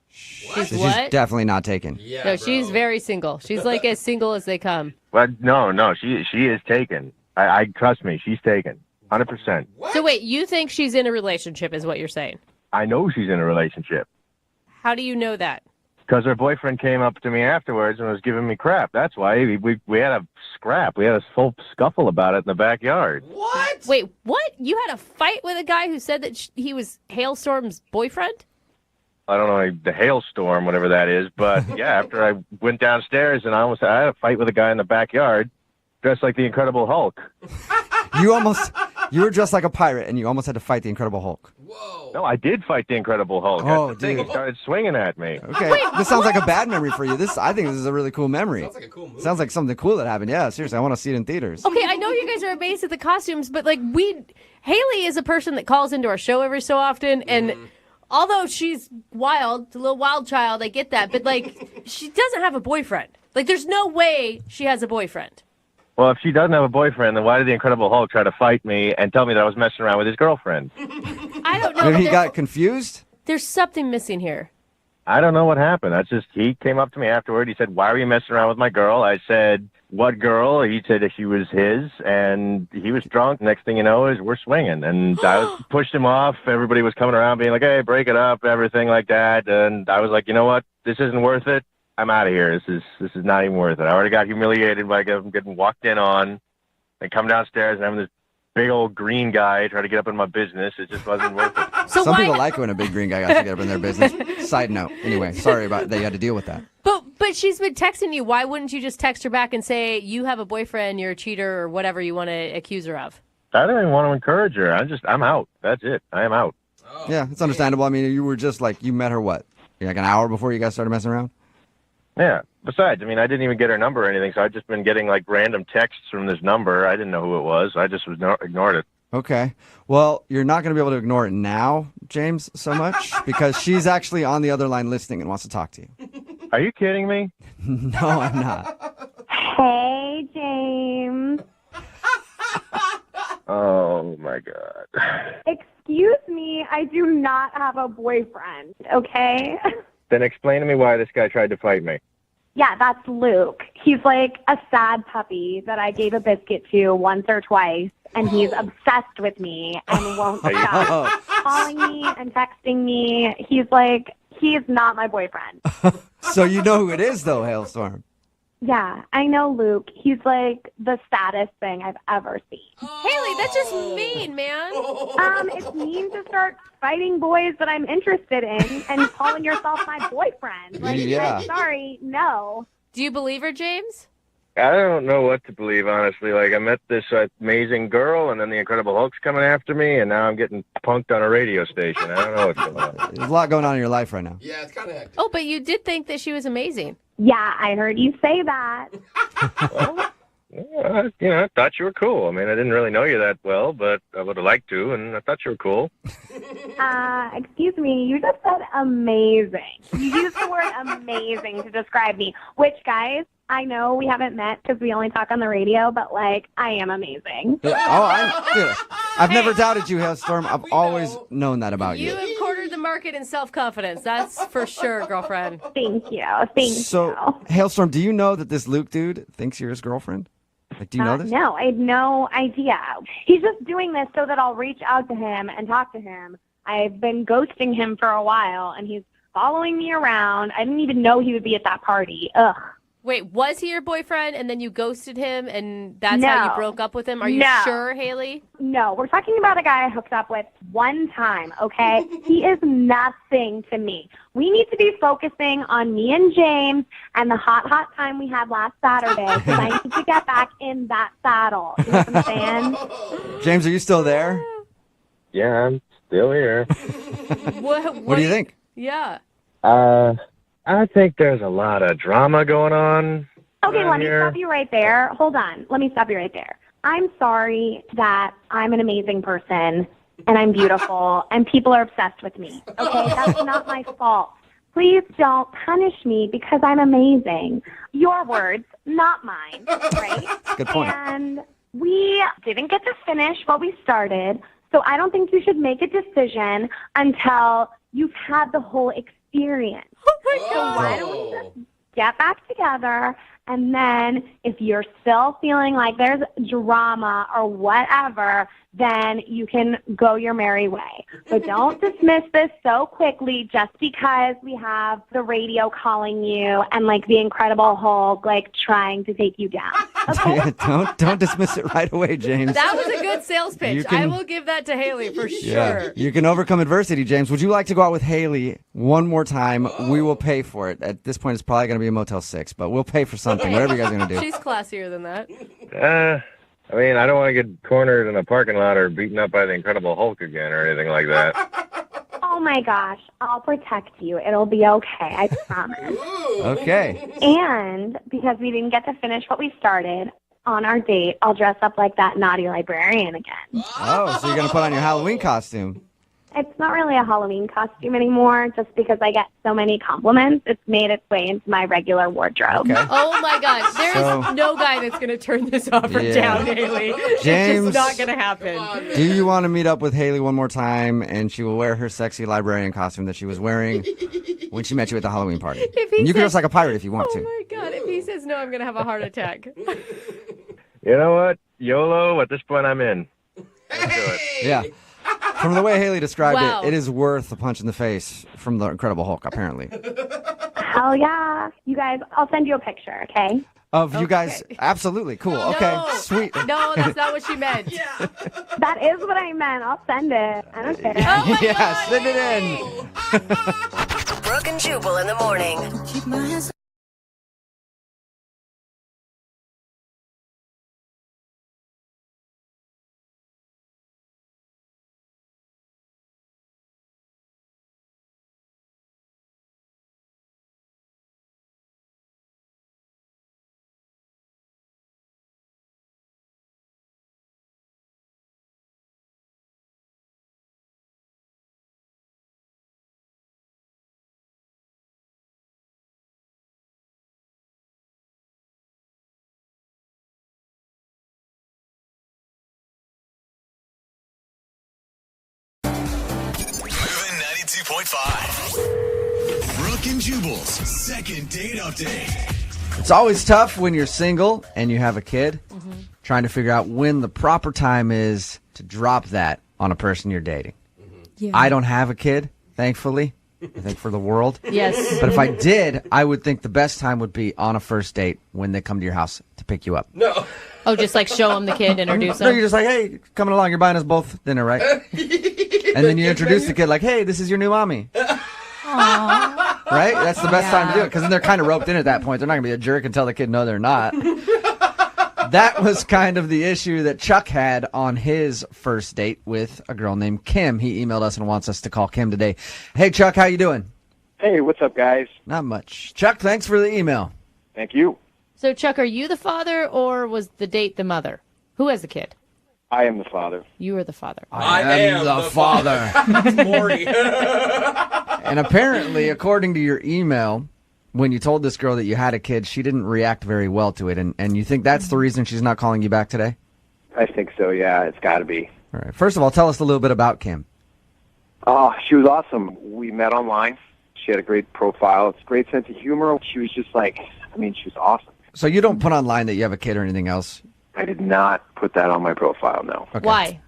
She's So what? she's definitely not taken. Yeah, No, bro. she's very single. She's like as single as they come. Well, no, she is taken. I trust me, she's taken. 100%. What? So wait, you think she's in a relationship is what you're saying. I know she's in a relationship. How do you know that? Because her boyfriend came up to me afterwards and was giving me crap. That's why we had a scrap. We had a full scuffle about it in the backyard. What? Wait, what? You had a fight with a guy who said that he was Hailstorm's boyfriend? I don't know, the hailstorm, whatever that is. But yeah, after I went downstairs and I had a fight with a guy in the backyard dressed like the Incredible Hulk. You were dressed like a pirate and you almost had to fight the Incredible Hulk. Whoa. No, I did fight the Incredible Hulk. Oh, That's the thing. dude. He started swinging at me. Okay, this sounds like a bad memory for you. I think this is a really cool memory. Sounds like a cool movie. Sounds like something cool that happened. Yeah, seriously, I want to see it in theaters. Okay, I know you guys are amazed at the costumes, but like Haley is a person that calls into our show every so often, and although she's wild, a little wild child, I get that, but like she doesn't have a boyfriend. Like there's no way she has a boyfriend. Well, if she doesn't have a boyfriend, then why did the Incredible Hulk try to fight me and tell me that I was messing around with his girlfriend? I don't know. Maybe he There's- got confused? There's something missing here. I don't know what happened. He came up to me afterward. He said, "Why were you messing around with my girl?" I said, "What girl?" He said that she was his, and he was drunk. Next thing you know is we're swinging, and I pushed him off. Everybody was coming around being like, "Hey, break it up," everything like that. And I was like, you know what? This isn't worth it. I'm out of here. This is not even worth it. I already got humiliated by getting walked in on, and come downstairs and having this big old green guy try to get up in my business. It just wasn't worth it. So Some why? people like when a big green guy got to get up in their business. Side note. Anyway, sorry about that you had to deal with that. But she's been texting you. Why wouldn't you just text her back and say you have a boyfriend, you're a cheater, or whatever you want to accuse her of? I don't even want to encourage her. I'm out. That's it. I am out. Yeah, it's understandable. I mean, you were just like, you met her what? Like an hour before you guys started messing around? Yeah. Besides, I mean, I didn't even get her number or anything, so I've just been getting like random texts from this number. I didn't know who it was. I just ignored it. Okay. Well, you're not going to be able to ignore it now, James, so much, because she's actually on the other line listening and wants to talk to you. Are you kidding me? No, I'm not. Hey, James. Oh, my God. Excuse me, I do not have a boyfriend, okay? Then explain to me why this guy tried to fight me. Yeah, that's Luke. He's like a sad puppy that I gave a biscuit to once or twice, and he's obsessed with me and won't stop calling me and texting me. He's not my boyfriend. So you know who it is, though, Hailstorm. Yeah, I know Luke. He's like the saddest thing I've ever seen. Haley, that's just mean, man. It's mean to start fighting boys that I'm interested in and calling yourself my boyfriend. Like, Yeah. I'm sorry, no. Do you believe her, James? I don't know what to believe, honestly. Like, I met this amazing girl, and then the Incredible Hulk's coming after me, and now I'm getting punked on a radio station. I don't know what's going on. There's a lot going on in your life right now. Yeah, it's kind of hectic. Oh, but you did think that she was amazing. Yeah, I heard you say that. I thought you were cool. I mean, I didn't really know you that well, but I would have liked to, and I thought you were cool. Excuse me, you just said amazing. You used the word amazing to describe me, which, guys, I know we haven't met because we only talk on the radio, but, like, I am amazing. I've never doubted you, Hailstorm. I've always known that about You you. have cornered the market in self-confidence. That's for sure, girlfriend. Thank you. Thank So, you. Hailstorm, do you know that this Luke dude thinks you're his girlfriend? Like, do you know this? No, I had no idea. He's just doing this so that I'll reach out to him and talk to him. I've been ghosting him for a while, and he's following me around. I didn't even know he would be at that party. Ugh. Wait, was he your boyfriend and then you ghosted him and that's how you broke up with him? Are you sure, Haley? No, we're talking about a guy I hooked up with one time, okay? He is nothing to me. We need to be focusing on me and James and the hot time we had last Saturday because I need to get back in that saddle. You know what I'm saying? James, are you still there? Yeah, I'm still here. What do you think? Yeah. I think there's a lot of drama going on. Okay, let me here. stop you right there. Hold on. Let me stop you right there. I'm sorry that I'm an amazing person and I'm beautiful and people are obsessed with me. Okay, that's not my fault. Please don't punish me because I'm amazing. Your words, not mine, right? Good point. And we didn't get to finish what we started, so I don't think you should make a decision until you've had the whole experience. So why don't we just get back together, and then if you're still feeling like there's drama or whatever, then you can go your merry way. But don't dismiss this so quickly just because we have the radio calling you and like the Incredible Hulk like trying to take you down. Okay? don't dismiss it right away, James. That was a good sales pitch. I will give that to Haley for sure. Yeah, you can overcome adversity, James. Would you like to go out with Haley one more time? We will pay for it. At this point, it's probably going to be a Motel 6, but we'll pay for something, whatever you guys are going to do. She's classier than that. I mean, I don't want to get cornered in a parking lot or beaten up by the Incredible Hulk again or anything like that. Oh my gosh, I'll protect you. It'll be okay, I promise. Okay. And because we didn't get to finish what we started on our date, I'll dress up like that naughty librarian again. Oh, so you're going to put on your Halloween costume. It's not really a Halloween costume anymore, just because I get so many compliments. It's made its way into my regular wardrobe. Okay. Oh my gosh, there's no guy that's going to turn this offer down, Haley. James, it's just not going to happen. Do you want to meet up with Haley one more time, and she will wear her sexy librarian costume that she was wearing when she met you at the Halloween party? And you can dress like a pirate if you want to. Oh my God, if he says no, I'm going to have a heart attack. You know what? YOLO, at this point, I'm in. Let's do it. Yeah. From the way Haley described Wow. it, it is worth a punch in the face from the Incredible Hulk, apparently. Hell yeah. You guys, I'll send you a picture, okay? Of you guys, absolutely. Cool. Okay, No. sweet. No, that's not what she meant. That is what I meant. I'll send it. I don't care. Oh my Yeah, God, send it Haley. in. Brooke and Jubal in the morning. Moving 92.5. Brooke and Jubal's second date update. It's always tough when you're single and you have a kid, trying to figure out when the proper time is to drop that on a person you're dating. Yeah. I don't have a kid, thankfully. I think for the world. Yes. But if I did, I would think the best time would be on a first date when they come to your house to pick you up. No. Oh, just like show him the kid, introduce No, him. you're just like, hey, coming along, you're buying us both dinner, right? And then you introduce the kid like, hey, this is your new mommy. Right? That's the best time to do it, because then they're kind of roped in at that point. They're not going to be a jerk and tell the kid no, they're not. That was kind of the issue that Chuck had on his first date with a girl named Kim. He emailed us and wants us to call Kim today. Hey, Chuck, how you doing? Hey, what's up, guys? Not much. Chuck, thanks for the email. Thank you. So, Chuck, are you the father or was the date the mother? Who has the kid? I am the father. You are the father. I am the father. That's Morty. And apparently, according to your email, when you told this girl that you had a kid, she didn't react very well to it. And you think that's the reason she's not calling you back today? I think so, yeah. It's got to be. All right. First of all, tell us a little bit about Kim. Oh, she was awesome. We met online. She had a great profile. It's a great sense of humor. She was just like, I mean, she was awesome. So you don't put online that you have a kid or anything else? I did not put that on my profile, no. Okay. Why?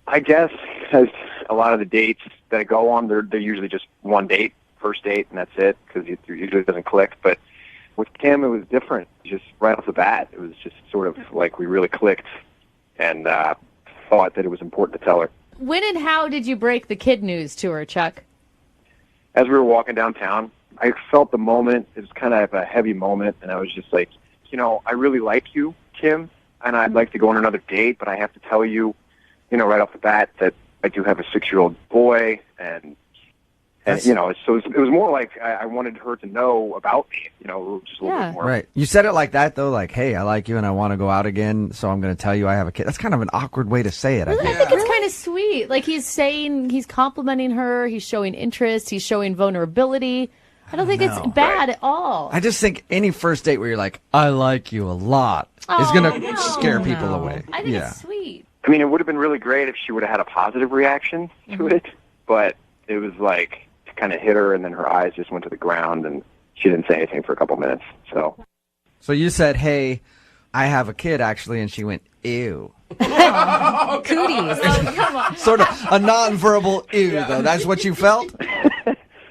I guess because a lot of the dates that I go on, they're usually just one date first date and that's it, because it usually doesn't click. But with Kim, it was different. Just right off the bat, it was just sort of like we really clicked and thought that it was important to tell her. When and how did you break the kid news to her, Chuck? As we were walking downtown, I felt the moment. It was kind of a heavy moment, and I was just like, I really like you, Kim, and I'd like to go on another date, but I have to tell you, right off the bat that I do have a 6-year-old boy, and so it was more like I wanted her to know about me, just a little bit more. Right. You said it like that, though, like, hey, I like you and I want to go out again, so I'm going to tell you I have a kid. That's kind of an awkward way to say it, I think. I think it's kind of sweet. Like, he's complimenting her, he's showing interest, he's showing vulnerability. I don't think it's bad at all. I just think any first date where you're like, I like you a lot, is going to scare people away. I think it's sweet. I mean, it would have been really great if she would have had a positive reaction to it, but it was like, it kind of hit her, and then her eyes just went to the ground, and she didn't say anything for a couple minutes. So you said, hey, I have a kid, actually, and she went, ew. Cooties. Oh, come on. Sort of a non-verbal ew, though. That's what you felt?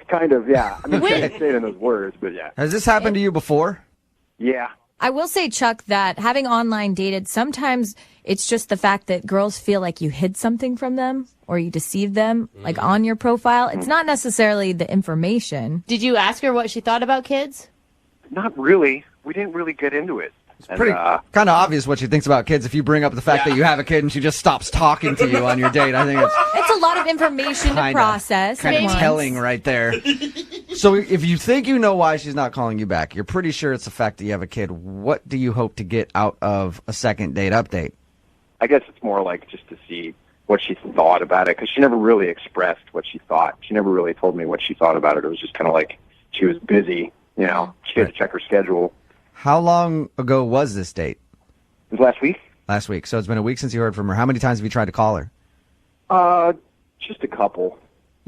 Kind of, yeah. I mean, I didn't say it in those words, but yeah. Has this happened to you before? Yeah. I will say, Chuck, that having online dated, sometimes it's just the fact that girls feel like you hid something from them or you deceived them, like on your profile. It's not necessarily the information. Did you ask her what she thought about kids? Not really. We didn't really get into it. It's pretty kind of obvious what she thinks about kids if you bring up the fact that you have a kid and she just stops talking to you on your date. I think it's a lot of information to process. Kind of telling right there. So if you think you know why she's not calling you back, you're pretty sure it's the fact that you have a kid. What do you hope to get out of a second date update? I guess it's more like just to see what she thought about it, because she never really expressed what she thought. She never really told me what she thought about it. It was just kind of like she was busy, She had to check her schedule. How long ago was this date? It was last week. Last week. So it's been a week since you heard from her. How many times have you tried to call her? Just a couple.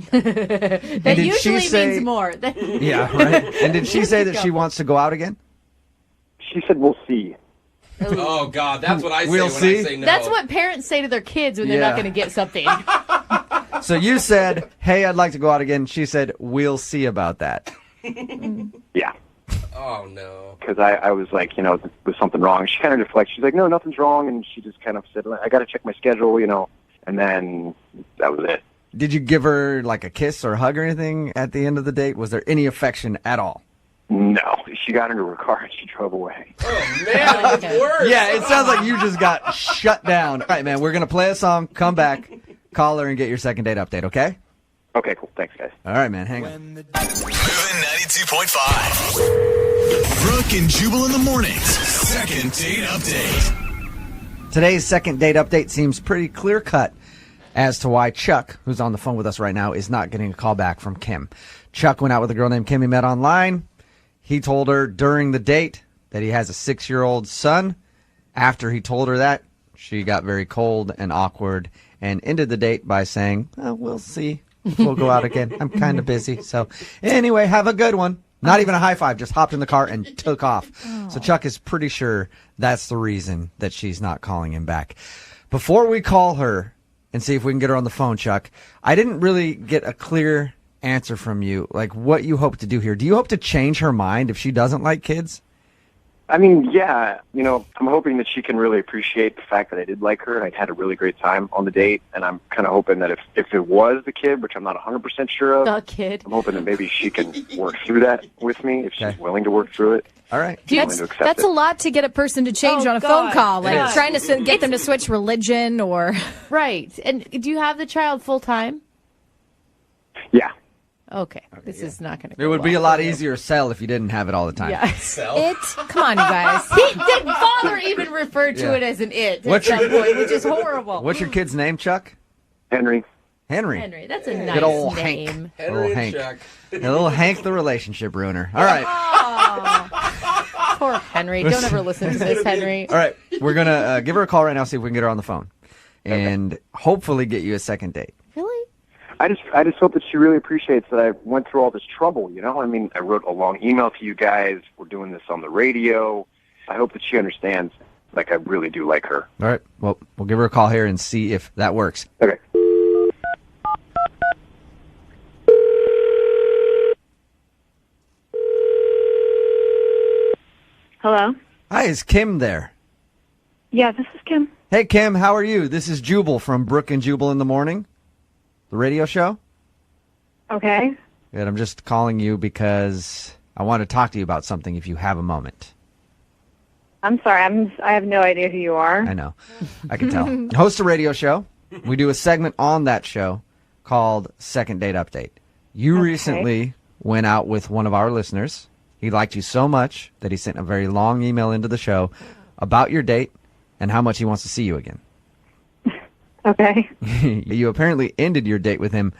That usually means more. Yeah, right. And did she say that she wants to go out again? She said, we'll see. Oh, God, that's what I say We'll when see? I say no. That's what parents say to their kids when they're not going to get something. So you said, hey, I'd like to go out again. She said, we'll see about that. Yeah. Oh, no. Because I was like, was something wrong? She kind of deflected. She's like, no, nothing's wrong. And she just kind of said, I got to check my schedule, And then that was it. Did you give her like a kiss or a hug or anything at the end of the date? Was there any affection at all? No. She got into her car and she drove away. Oh, man, that's worse. Yeah, it sounds like you just got shut down. All right, man, we're going to play a song, come back, call her, and get your second date update, okay? Okay, cool. Thanks, guys. All right, man, hang on. Moving 92.5. Brooke and Jubal in the mornings. Second date update. Today's second date update seems pretty clear-cut as to why Chuck, who's on the phone with us right now, is not getting a call back from Kim. Chuck went out with a girl named Kim he met online. He told her during the date that he has a 6-year-old son. After he told her that, she got very cold and awkward and ended the date by saying, we'll see. We'll go out again. I'm kind of busy. So anyway, have a good one. Not even a high five, just hopped in the car and took off. So Chuck is pretty sure that's the reason that she's not calling him back. Before we call her and see if we can get her on the phone, Chuck, I didn't really get a clear answer from you, like what you hope to do here. Do you hope to change her mind if she doesn't like kids? I mean, yeah, I'm hoping that she can really appreciate the fact that I did like her and I'd had a really great time on the date. And I'm kind of hoping that if it was the kid, which I'm not 100% sure of, the kid, I'm hoping that maybe she can work through that with me if she's willing to work through it. All right. That's a lot to get a person to change on a phone call, like trying to get them to switch religion or... Right. And do you have the child full time? Yeah. Okay. This is not going to go It would be well a lot for you. easier to sell if you didn't have it all the time. Yeah. Come on, you guys. Father even referred to it as an it What's at your- some point, which is horrible. What's your kid's name, Chuck? Henry. Henry. That's a nice Good old name. Hank. Little Hank. A little Hank, the relationship ruiner. All right. Oh, poor Henry. Don't ever listen to this, Henry. All right. We're going to give her a call right now, see if we can get her on the phone. And hopefully get you a second date. Really? I just hope that she really appreciates that I went through all this trouble, I mean, I wrote a long email to you guys. We're doing this on the radio. I hope that she understands, like, I really do like her. All right. Well, we'll give her a call here and see if that works. Okay. Hello? Hi, is Kim there? Yeah, this is Kim. Hey, Kim, how are you? This is Jubal from Brooke and Jubal in the Morning, the radio show. Okay. Good. I'm just calling you because I want to talk to you about something if you have a moment. I'm sorry. I have no idea who you are. I know. I can tell. I host a radio show. We do a segment on that show called Second Date Update. You recently went out with one of our listeners. He liked you so much that he sent a very long email into the show about your date and how much he wants to see you again. Okay. You apparently ended your date with him,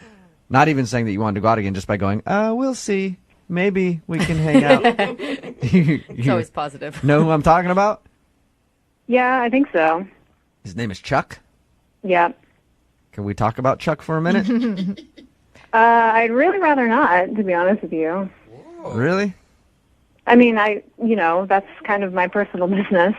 not even saying that you wanted to go out again, just by going, we'll see. Maybe we can hang out. It's always positive. Know who I'm talking about? Yeah, I think so. His name is Chuck. Yeah. Can we talk about Chuck for a minute? I'd really rather not, to be honest with you. Really? I mean, that's kind of my personal business.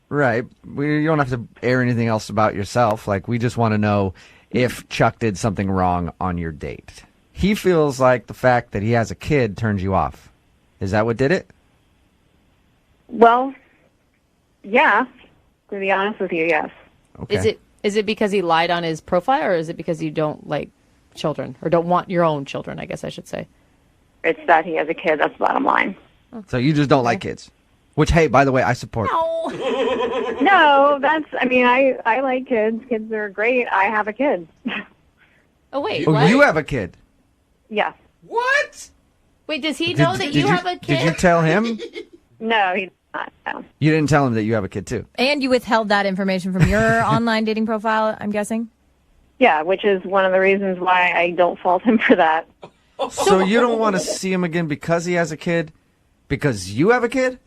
Right. You don't have to air anything else about yourself. Like, we just want to know if Chuck did something wrong on your date. He feels like the fact that he has a kid turns you off. Is that what did it? Well, yeah. To be honest with you, yes. Okay. Is it because he lied on his profile, or is it because you don't like children, or don't want your own children, I guess I should say? It's that he has a kid. That's the bottom line. So you just don't like kids? Which, hey, by the way, I support. No, I like kids. Kids are great. I have a kid. Oh, wait. Oh, what? you have a kid? Yeah. What? Wait, does he know that you have a kid? Did you tell him? No, he does not. No. You didn't tell him that you have a kid, too? And you withheld that information from your online dating profile, I'm guessing? Yeah, which is one of the reasons why I don't fault him for that. So you don't want to see him again because he has a kid? Because you have a kid?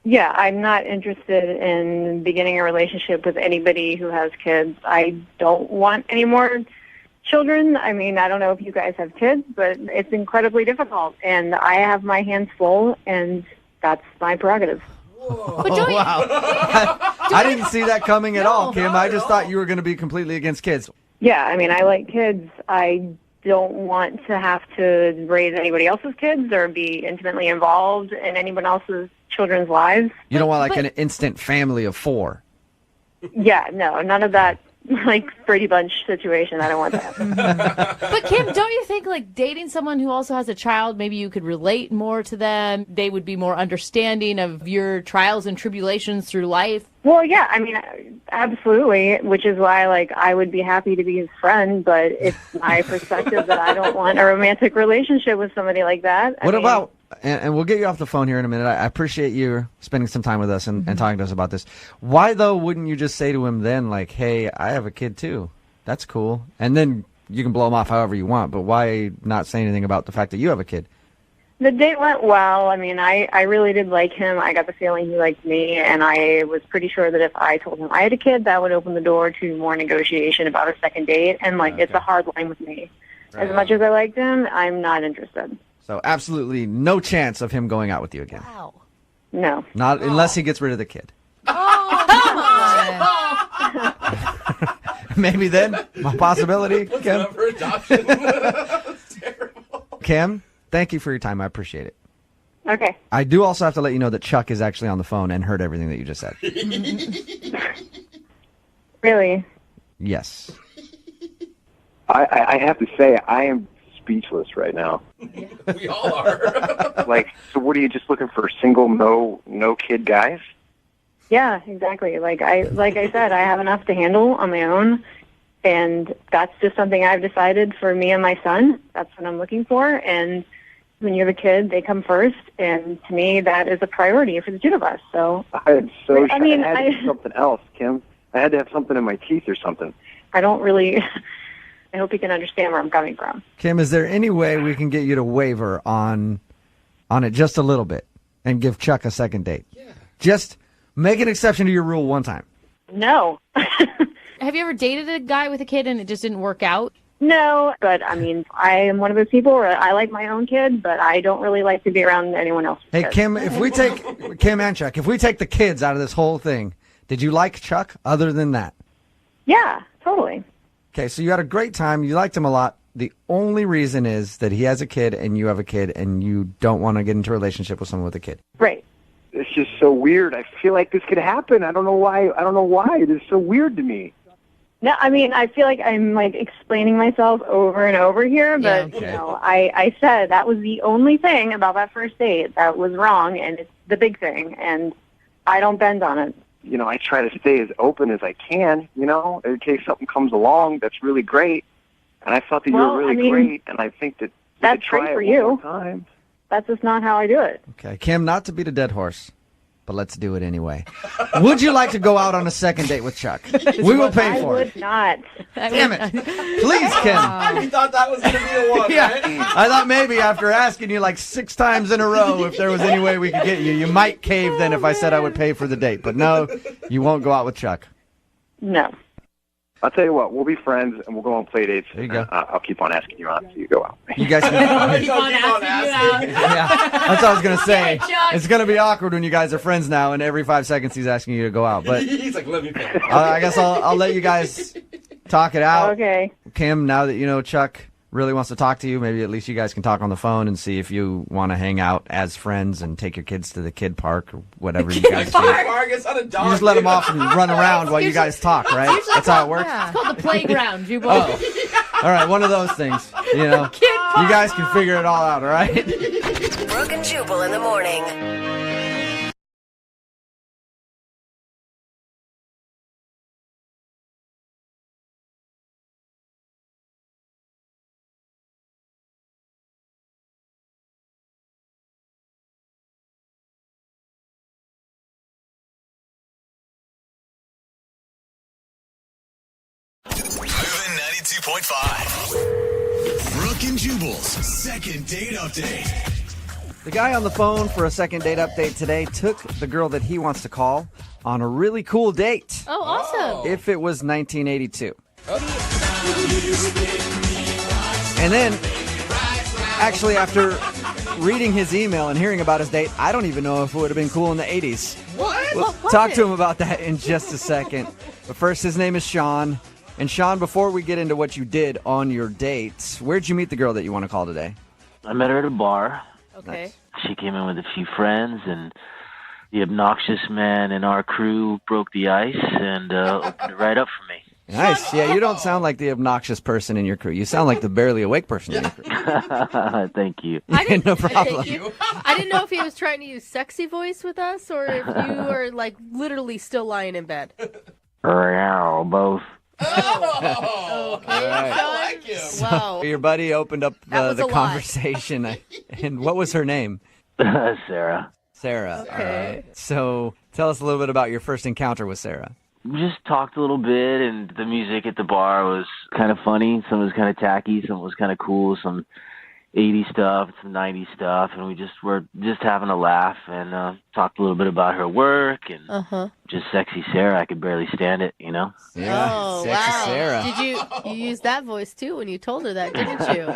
Yeah, I'm not interested in beginning a relationship with anybody who has kids. I don't want any more children. I mean, I don't know if you guys have kids, but it's incredibly difficult. And I have my hands full, and that's my prerogative. But don't you- Wow. I didn't see that coming at all, Kim. I just thought you were going to be completely against kids. Yeah, I mean, I like kids. I don't want to have to raise anybody else's kids or be intimately involved in anyone else's children's lives. You don't want like an instant family of 4. Yeah, no, none of that like Brady Bunch situation. I don't want that. But Kim, don't you think like dating someone who also has a child, maybe you could relate more to them? They would be more understanding of your trials and tribulations through life. Well, yeah, I mean, absolutely, which is why, like, I would be happy to be his friend, but it's my perspective that I don't want a romantic relationship with somebody like that. What about, and we'll get you off the phone here in a minute. I appreciate you spending some time with us and talking to us about this. Why, though, wouldn't you just say to him then, like, hey, I have a kid, too. That's cool. And then you can blow him off however you want, but why not say anything about the fact that you have a kid? The date went well. I mean, I really did like him. I got the feeling he liked me, and I was pretty sure that if I told him I had a kid, that would open the door to more negotiation about a second date. And, like, it's a hard line with me. As much as I liked him, I'm not interested. So absolutely no chance of him going out with you again. Wow. No. Not unless he gets rid of the kid. Oh, come on. Maybe then, a possibility. Kim. Up for adoption. That's terrible. Kim, thank you for your time. I appreciate it. Okay. I do also have to let you know that Chuck is actually on the phone and heard everything that you just said. Really? Yes. I have to say, I am speechless right now. We all are. Like, so what are you just looking for? Single, no kid guys? Yeah, exactly. Like I said, I have enough to handle on my own, and that's just something I've decided for me and my son. That's what I'm looking for, and when you have a kid, they come first, and to me, that is a priority for the two of us. So I had to I have something else, Kim. I had to have something in my teeth or something. I don't really. I hope you can understand where I'm coming from. Kim, is there any way we can get you to waver on it just a little bit and give Chuck a second date? Yeah. Just make an exception to your rule one time. No. Have you ever dated a guy with a kid and it just didn't work out? No, but I mean, I am one of those people where I like my own kid, but I don't really like to be around anyone else's Hey, kids. Kim, if we take Kim and Chuck, if we take the kids out of this whole thing, did you like Chuck other than that? Yeah, totally. Okay, so you had a great time. You liked him a lot. The only reason is that he has a kid and you have a kid and you don't want to get into a relationship with someone with a kid. Right. so weird. I feel like this could happen. I don't know why. It is so weird to me. No, I mean, I feel like I'm like explaining myself over and over here, but Yeah, okay. you know, I said that was the only thing about that first date that was wrong, and it's the big thing, and I don't bend on it. You know, I try to stay as open as I can, you know, in case something comes along that's really great. And I thought that you were really great, and I think that that's try great it for one you. more time. That's just not how I do it. Okay, Kim, not to beat a dead horse, but let's do it anyway. Would you like to go out on a second date with Chuck? We will pay I for it. would not. Damn it. Please, Kim. You thought that was going to be the one, Yeah, right? I thought maybe after asking you like 6 times in a row if there was any way we could get you, you might cave then if I said I would pay for the date. But no, you won't go out with Chuck. No. I'll tell you what, we'll be friends, and we'll go on play dates. There you go. I'll keep on asking you out until you go out. You guys can... Keep on asking you out. Yeah, that's what I was going to say. Okay, Chuck. It's going to be awkward when you guys are friends now, and every 5 seconds he's asking you to go out. But He's like, let me pay. I guess I'll let you guys talk it out. Okay. Kim, now that you know Chuck really wants to talk to you, maybe at least you guys can talk on the phone and see if you want to hang out as friends and take your kids to the kid park or whatever you guys do. It's not a dog. You just let them off and run around while you guys talk, right? That's how it works? It's called the playground, Jubal. Oh. All right, one of those things. You know, you guys can figure it all out, all right? Brooke and Jubal in the morning. Moving 92.5. Brooke and Jubal's second date update. The guy on the phone for a second date update today took the girl that he wants to call on a really cool date. Oh, awesome. If it was 1982. And then, actually, after reading his email and hearing about his date, I don't even know if it would have been cool in the 80s. What? We'll talk to him about that in just a second. But first, his name is Sean. And Sean, before we get into what you did on your date, where'd you meet the girl that you want to call today? I met her at a bar. Okay. She came in with a few friends, and the obnoxious man in our crew broke the ice and opened it right up for me. Nice. Yeah, you don't sound like the obnoxious person in your crew. You sound like the barely awake person in your crew. Thank you. No problem. I didn't know if he was trying to use sexy voice with us or if you were like literally still lying in bed. Both. Oh, Okay, I like him. Wow. Your buddy opened up That was the a lot. conversation. And what was her name? Sarah. Sarah. Okay. So tell us a little bit about your first encounter with Sarah. We just talked a little bit, and the music at the bar was kind of funny. Some was kind of tacky. Some was kind of cool. Some 80s stuff, some 90s stuff, and we just were just having a laugh and talked a little bit about her work and just sexy Sarah. I could barely stand it, you know? Yeah, Oh, sexy wow. Sarah. Did you use that voice too when you told her that, didn't you?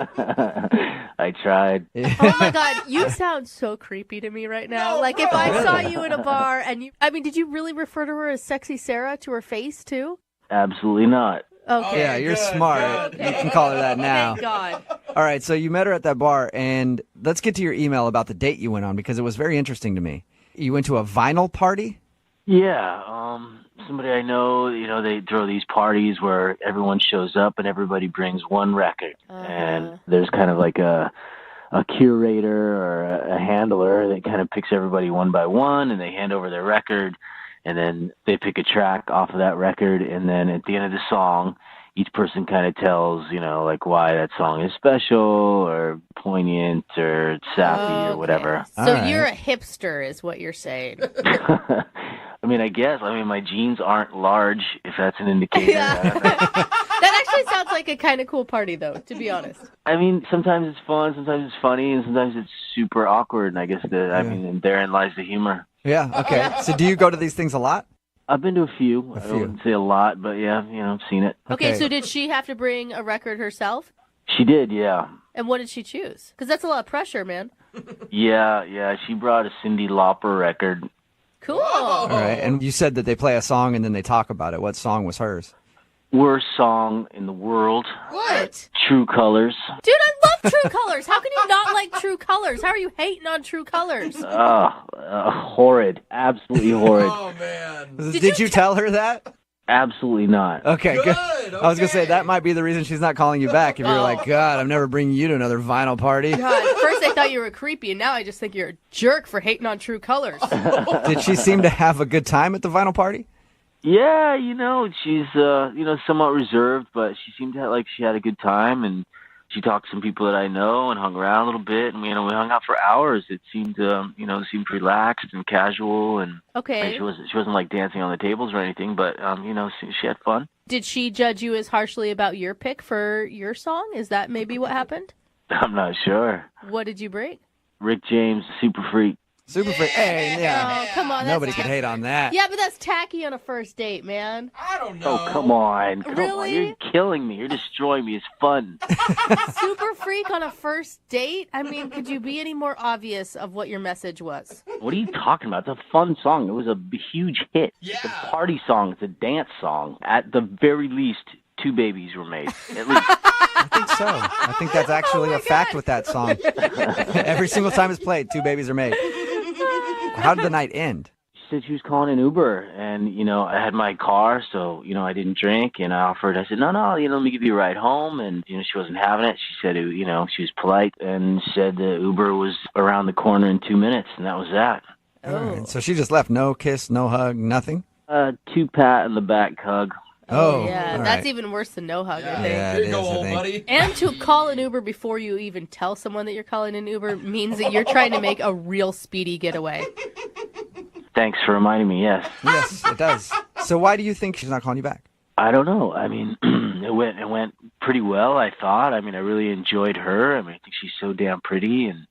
I tried. Oh my God, you sound so creepy to me right now. Like if I saw you in a bar and did you really refer to her as sexy Sarah to her face too? Absolutely not. Okay. Yeah, you're smart. You can call her that now. Thank God. All right, so you met her at that bar, and let's get to your email about the date you went on because it was very interesting to me. You went to a vinyl party? Yeah, somebody I know, you know, they throw these parties where everyone shows up and everybody brings one record. And there's kind of like a curator or a handler that kind of picks everybody one by one, and they hand over their record, and then they pick a track off of that record, and then at the end of the song, each person kind of tells, you know, like why that song is special or poignant or sappy or whatever. So you're a hipster is what you're saying. I mean, I guess. I mean, my jeans aren't large, if that's an indicator. That actually sounds like a kind of cool party, though, to be honest. I mean, sometimes it's fun, sometimes it's funny, and sometimes it's super awkward. And I guess I mean, and therein lies the humor. Yeah, okay. So do you go to these things a lot? I've been to a few. I wouldn't say a lot, but yeah, you know, I've seen it. Okay, so did she have to bring a record herself? She did, yeah. And what did she choose? Because that's a lot of pressure, man. Yeah, she brought a Cyndi Lauper record. Cool. All right, and you said that they play a song and then they talk about it. What song was hers? worst song in the world. What? True Colors. Dude, I love True Colors. How can you not like True Colors? How are you hating on True Colors? Horrid. Absolutely horrid. Oh, man. Did you tell her that? Absolutely not. Okay, good. I was going to say, that might be the reason she's not calling you back. If you're like, God, I'm never bringing you to another vinyl party. God, at first I thought you were creepy, and now I just think you're a jerk for hating on True Colors. Did she seem to have a good time at the vinyl party? Yeah, she's somewhat reserved, but she seemed to like she had a good time, and she talked to some people that I know and hung around a little bit, and we hung out for hours. It seemed seemed relaxed and casual, and Okay. she wasn't like dancing on the tables or anything, but she had fun. Did she judge you as harshly about your pick for your song? Is that maybe what happened? I'm not sure. What did you break? Rick James, Super Freak. Super Freak. Hey, yeah. Oh, come on. Nobody could hate on that. Yeah, but that's tacky on a first date, man. I don't know. Oh, come on. Come Really? on. You're killing me. You're destroying me. It's fun. Super Freak on a first date? I mean, could you be any more obvious of what your message was? What are you talking about? It's a fun song. It was a huge hit. Yeah. It's a party song. It's a dance song. At the very least, 2 babies were made. At least. I think so. I think that's actually a fact with that song. Every single time it's played, 2 babies are made. How did the night end? She said she was calling an Uber, and, I had my car, so, I didn't drink, and I said, no, let me give you a ride home, and, she wasn't having it. She said, she was polite, and said the Uber was around the corner in 2 minutes, and that was that. All right. So she just left. No kiss, no hug, nothing? 2 pat in the back hug. Oh, yeah, all that's right. even worse than no hug, I think. Yeah, Here it you go, is, I old think. buddy. And to call an Uber before you even tell someone that you're calling an Uber means that you're trying to make a real speedy getaway. Thanks for reminding me, yes. Yes, it does. So why do you think she's not calling you back? I don't know. I mean, it went pretty well, I thought. I mean, I really enjoyed her. I mean, I think she's so damn pretty, and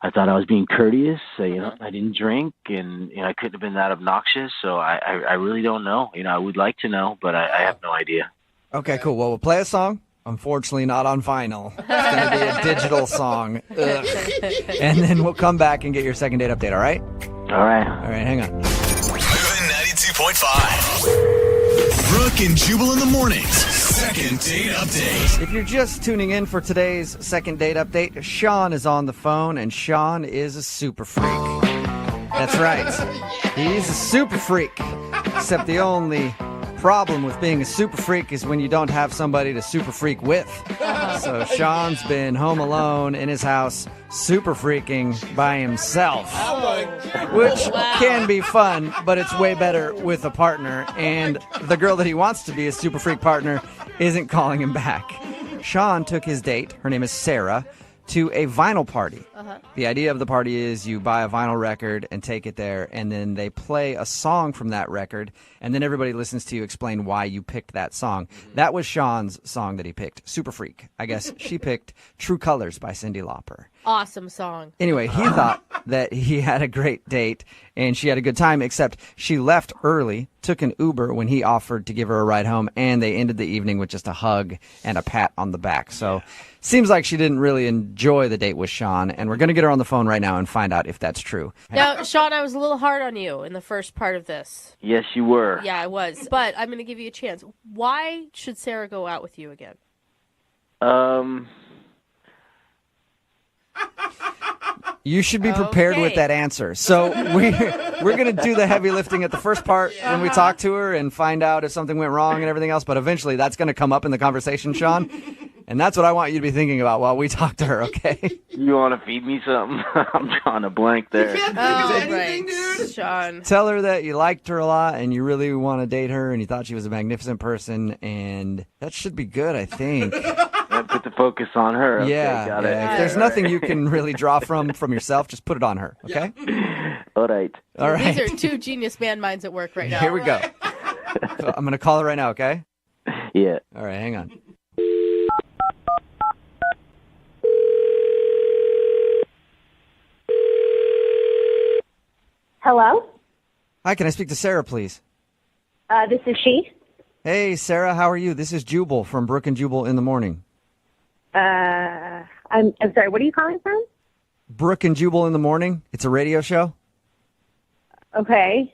I thought I was being courteous. I didn't drink, and I couldn't have been that obnoxious. So I really don't know. I would like to know, but I have no idea. Okay, cool. Well, we'll play a song. Unfortunately, not on vinyl. It's going to be a digital song. Ugh. And then we'll come back and get your second date update, all right? All right. All right, hang on. Moving 92.5. Brooke and Jubal in the mornings. Second date update. If you're just tuning in for today's second date update, Sean is on the phone, and Sean is a super freak. That's right. He's a super freak. Except the only problem with being a super freak is when you don't have somebody to super freak with. So Sean's been home alone in his house, super freaking by himself. Which can be fun, but it's way better with a partner. And the girl that he wants to be a super freak partner isn't calling him back. Sean took his date, her name is Sarah, to a vinyl party. The idea of the party is you buy a vinyl record and take it there, and then they play a song from that record, and then everybody listens to you explain why you picked that song. That was Sean's song that he picked, Super Freak. I guess she picked True Colors by Cyndi Lauper. Awesome song. Anyway, he thought that he had a great date and she had a good time, except she left early, took an Uber when he offered to give her a ride home, and they ended the evening with just a hug and a pat on the back. So seems like she didn't really enjoy the date with Sean, and we're going to get her on the phone right now and find out if that's true. Now, Sean, I was a little hard on you in the first part of this. Yes, you were. Yeah, I was. But I'm going to give you a chance. Why should Sarah go out with you again? You should be prepared with that answer. So we're going to do the heavy lifting at the first part when we talk to her and find out if something went wrong and everything else. But eventually that's going to come up in the conversation, Sean. And that's what I want you to be thinking about while we talk to her, okay? You want to feed me something? I'm drawing a blank there. Right, Sean. Tell her that you liked her a lot and you really want to date her and you thought she was a magnificent person. And that should be good, I think. Put the focus on her. Okay, Yeah, got it. if there's nothing you can really draw from yourself, just put it on her, okay? All right. All right. These are two genius man minds at work right now. Here we go. So I'm going to call her right now, okay? Yeah. All right, hang on. Hello? Hi, can I speak to Sarah, please? This is she. Hey, Sarah, how are you? This is Jubal from Brooke and Jubal in the morning. I'm sorry, what are you calling from? Brooke and Jubal in the morning. It's a radio show. Okay.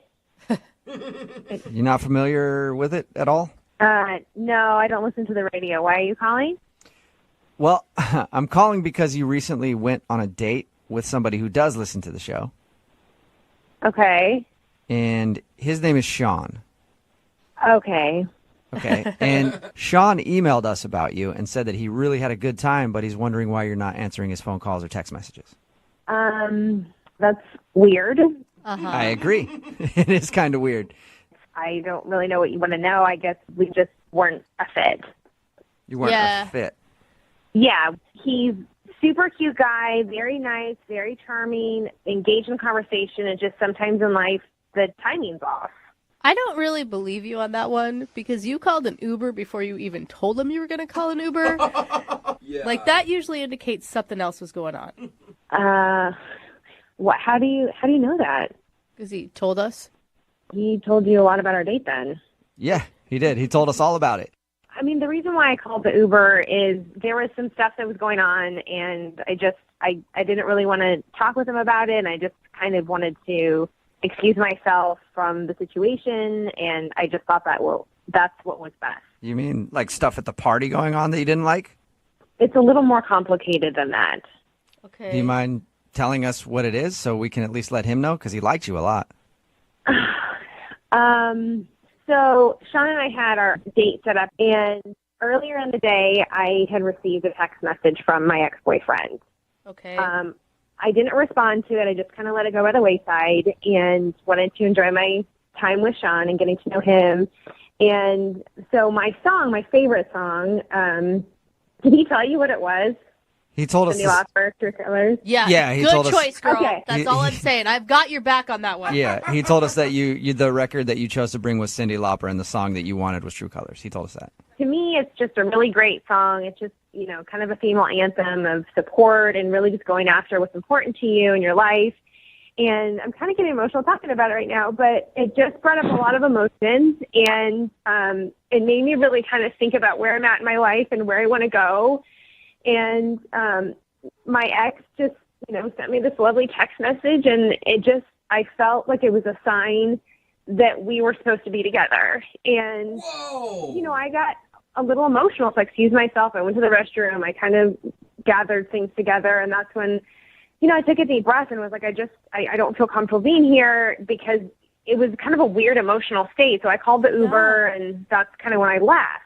You're not familiar with it at all? No, I don't listen to the radio. Why are you calling? Well, I'm calling because you recently went on a date with somebody who does listen to the show. Okay. And his name is Sean. Okay. Okay. And Sean emailed us about you and said that he really had a good time, but he's wondering why you're not answering his phone calls or text messages. That's weird. I agree. It is kind of weird. I don't really know what you want to know. I guess we just weren't a fit. You weren't a fit. Yeah, he's super cute guy, very nice, very charming, engaged in conversation, and just sometimes in life the timing's off. I don't really believe you on that one because you called an Uber before you even told him you were going to call an Uber. Like that usually indicates something else was going on. What? How do you know that? Because he told us. He told you a lot about our date then. Yeah, he did. He told us all about it. I mean, the reason why I called the Uber is there was some stuff that was going on, and I didn't really want to talk with him about it, and I just kind of wanted to excuse myself from the situation, and I just thought that, well, that's what was best. You mean like stuff at the party going on that you didn't like? It's a little more complicated than that. Okay. Do you mind telling us what it is so we can at least let him know? Because he liked you a lot. So Sean and I had our date set up, and earlier in the day, I had received a text message from my ex-boyfriend. Okay. I didn't respond to it. I just kind of let it go by the wayside and wanted to enjoy my time with Sean and getting to know him. And so my favorite song, did he tell you what it was? He told us. Cindy Lauper, True Colors? Yeah, he good told us. choice, girl. Okay. That's all I'm saying. I've got your back on that one. Yeah, he told us that you the record that you chose to bring was Cindy Lauper, and the song that you wanted was True Colors. He told us that. To me, it's just a really great song. It's just, kind of a female anthem of support and really just going after what's important to you in your life. And I'm kind of getting emotional talking about it right now, but it just brought up a lot of emotions, and it made me really kind of think about where I'm at in my life and where I want to go. And my ex just, sent me this lovely text message, and I felt like it was a sign that we were supposed to be together. And, I got a little emotional, so I excused myself. I went to the restroom. I kind of gathered things together, and that's when, I took a deep breath and was like, I don't feel comfortable being here, because it was kind of a weird emotional state. So I called the Uber, and that's kind of when I left.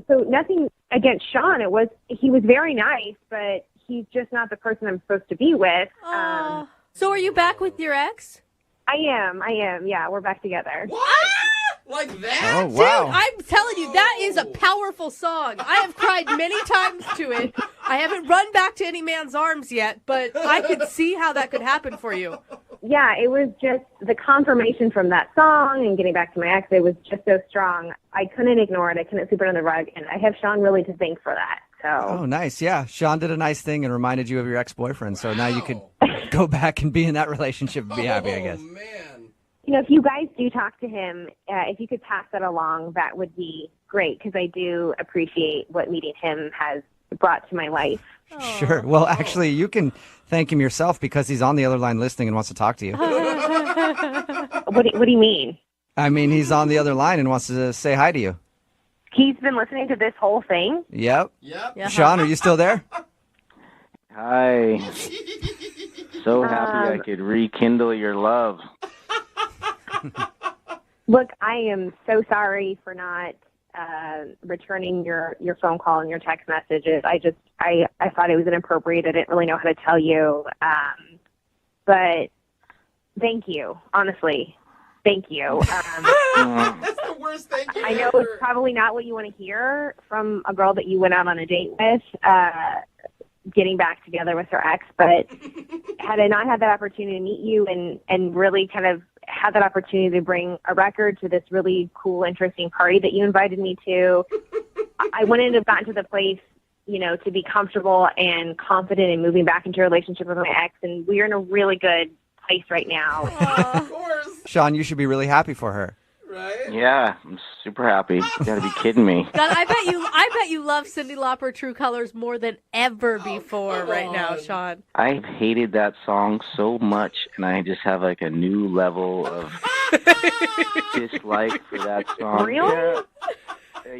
So nothing against Sean. He was very nice, but he's just not the person I'm supposed to be with. So are you back with your ex? I am. Yeah, we're back together. What? Like that? Oh, wow. Dude, I'm telling you, that is a powerful song. I have cried many times to it. I haven't run back to any man's arms yet, but I could see how that could happen for you. Yeah, it was just the confirmation from that song and getting back to my ex. It was just so strong. I couldn't ignore it. I couldn't sweep it under the rug, and I have Sean really to thank for that. So. Oh, nice. Yeah, Sean did a nice thing and reminded you of your ex-boyfriend, so now you could go back and be in that relationship and be happy, I guess. Man. If you guys do talk to him, if you could pass that along, that would be great, because I do appreciate what meeting him has brought to my life. Sure. Well, actually, you can thank him yourself, because he's on the other line listening and wants to talk to you. What do you mean? I mean, he's on the other line and wants to say hi to you. He's been listening to this whole thing? Yep. Yeah. Sean, are you still there? Hi. So happy I could rekindle your love. Look, I am so sorry for not returning your phone call and your text messages. I thought it was inappropriate. I didn't really know how to tell you. But thank you, honestly. Thank you. That's the worst thank you I know ever. it's probably not what you want to hear from a girl that you went out on a date with, getting back together with her ex, but had I not had that opportunity to meet you and really kind of had that opportunity to bring a record to this really cool, interesting party that you invited me to, I wouldn't have gotten to the place, to be comfortable and confident in moving back into a relationship with my ex, and we're in a really good place right now. Of course. Sean, you should be really happy for her. Right? Yeah, I'm super happy. You gotta be kidding me. God, I bet you love Cyndi Lauper True Colors more than ever before right now, Sean. I've hated that song so much, and I just have like a new level of dislike for that song. Really? Yeah.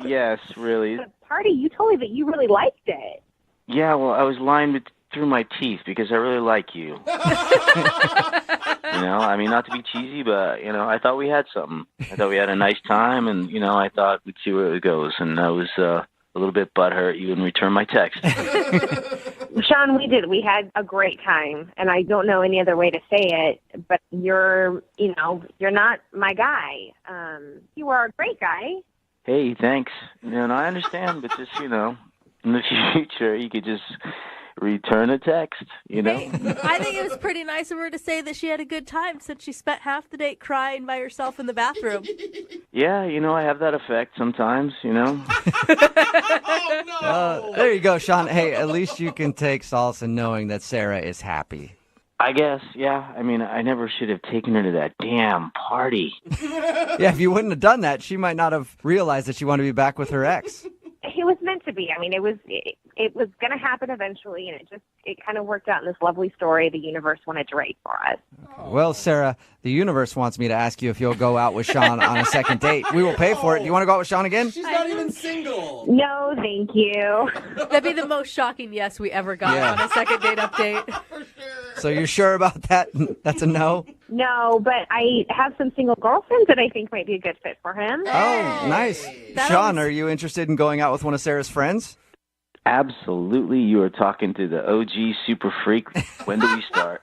Yes, really. The party, you told me that you really liked it. Yeah, well, I was lying through my teeth because I really like you. I mean, not to be cheesy, but, I thought we had something. I thought we had a nice time, and, I thought we'd see where it goes. And I was a little bit butthurt you didn't return my text. Sean, we did. We had a great time, and I don't know any other way to say it, but you're not my guy. You are a great guy. Hey, thanks. I understand, but just, in the future, you could just return a text, Hey, I think it was pretty nice of her to say that she had a good time since she spent half the date crying by herself in the bathroom. Yeah, I have that effect sometimes, Oh, no! There you go, Sean. Hey, at least you can take solace in knowing that Sarah is happy. I guess, yeah. I mean, I never should have taken her to that damn party. Yeah, if you wouldn't have done that, she might not have realized that she wanted to be back with her ex. It was meant to be. I mean, it was going to happen eventually, and it kind of worked out in this lovely story the universe wanted to write for us. Well, Sarah, the universe wants me to ask you if you'll go out with Sean on a second date. We will pay for it. Do you want to go out with Sean again? She's not even single. No, thank you. That'd be the most shocking yes we ever got on a second date update. So you're sure about that? That's a no? No, but I have some single girlfriends that I think might be a good fit for him. Oh, nice. Sean, are you interested in going out with one of Sarah's friends? Absolutely. You are talking to the OG super freak. When do we start?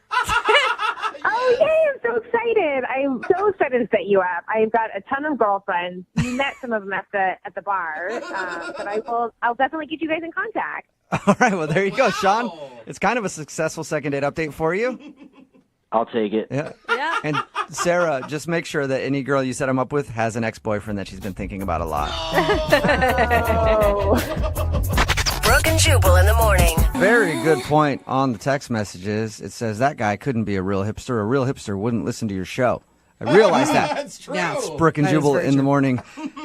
Oh, yay, I'm so excited. I'm so excited to set you up. I've got a ton of girlfriends. You met some of them at the bar, but I'll definitely get you guys in contact. All right, well, there you go, Sean. It's kind of a successful second date update for you. I'll take it. Yeah. And Sarah, just make sure that any girl you set him up with has an ex-boyfriend that she's been thinking about a lot. Brooke and Jubal in the morning. Very good point on the text messages. It says that guy couldn't be a real hipster. A real hipster wouldn't listen to your show. I realized that. That's true. Yeah. It's Brooke and Jubal in the morning.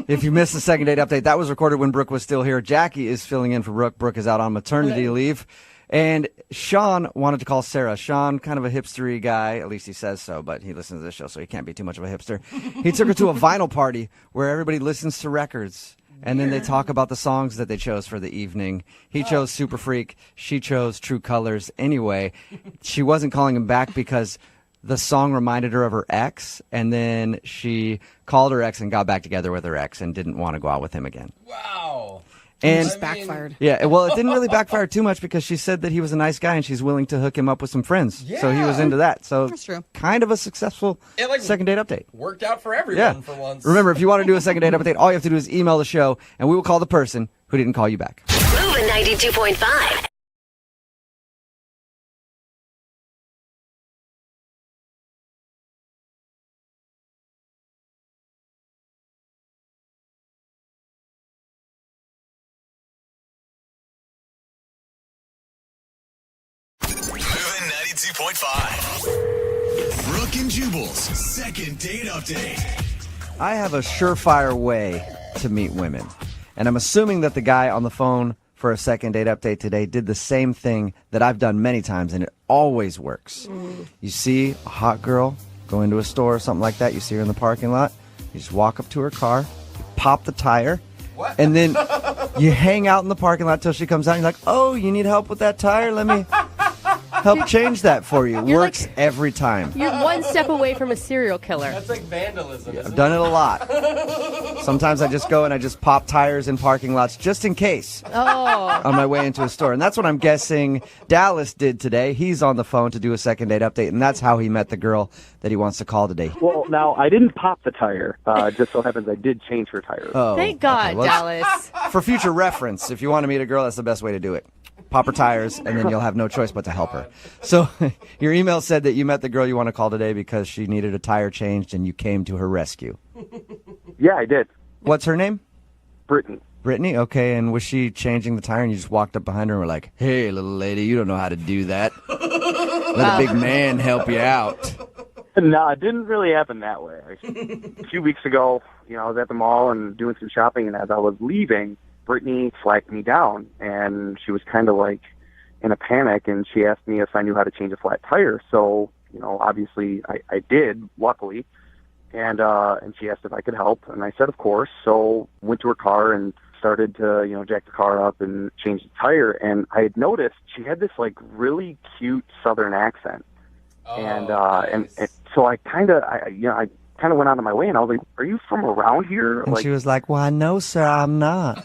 If you missed the second date update, that was recorded when Brooke was still here. Jackie is filling in for Brooke. Brooke is out on maternity leave. And Sean wanted to call Sarah. Sean, kind of a hipstery guy, at least he says so, but he listens to this show, so he can't be too much of a hipster. He took her to a vinyl party where everybody listens to records, and then they talk about the songs that they chose for the evening. He chose Super Freak. She chose True Colors. Anyway, she wasn't calling him back because the song reminded her of her ex, and then she called her ex and got back together with her ex and didn't want to go out with him again. Wow. And it just backfired. Yeah, well, it didn't really backfire too much because she said that he was a nice guy and she's willing to hook him up with some friends. Yeah. So he was into that. So That's true. Kind of a successful second date update. Worked out for everyone for once. Remember, if you want to do a second date update, all you have to do is email the show and we will call the person who didn't call you back. Moving 92.5. Moving 92.5. Brooke and Jubal's second date update. I have a surefire way to meet women. And I'm assuming that the guy on the phone for a second date update today did the same thing that I've done many times, and it always works. You see a hot girl go into a store or something like that. You see her in the parking lot. You just walk up to her car, pop the tire, and then you hang out in the parking lot till she comes out. And you're like, oh, you need help with that tire? Let me help change that for you. Works every time. You're one step away from a serial killer. That's like vandalism. I've done it a lot. Sometimes I just go and I just pop tires in parking lots just in case on my way into a store. And that's what I'm guessing Dallas did today. He's on the phone to do a second date update, and that's how he met the girl that he wants to call today. Well, now, I didn't pop the tire. Just so happens I did change her tires. Oh, Thank God, well, Dallas. For future reference, if you want to meet a girl, that's the best way to do it. Pop her tires, and then you'll have no choice but to help her. So your email said that you met the girl you want to call today because she needed a tire changed, and you came to her rescue. Yeah, I did. What's her name? Brittany. Brittany? Okay, and was she changing the tire, and you just walked up behind her and were like, hey, little lady, you don't know how to do that. Let a big man help you out. No, it didn't really happen that way. A few weeks ago, I was at the mall and doing some shopping, and as I was leaving, Brittany flagged me down, and she was kind of like in a panic, and she asked me if I knew how to change a flat tire. So, obviously I did, luckily. and she asked if I could help, and I said of course. So went to her car and started to jack the car up and change the tire, and I had noticed she had this like really cute Southern accent, and so I kind of went out of my way, and I was like, "Are you from around here?" And she was like, "Why, no, sir, I'm not.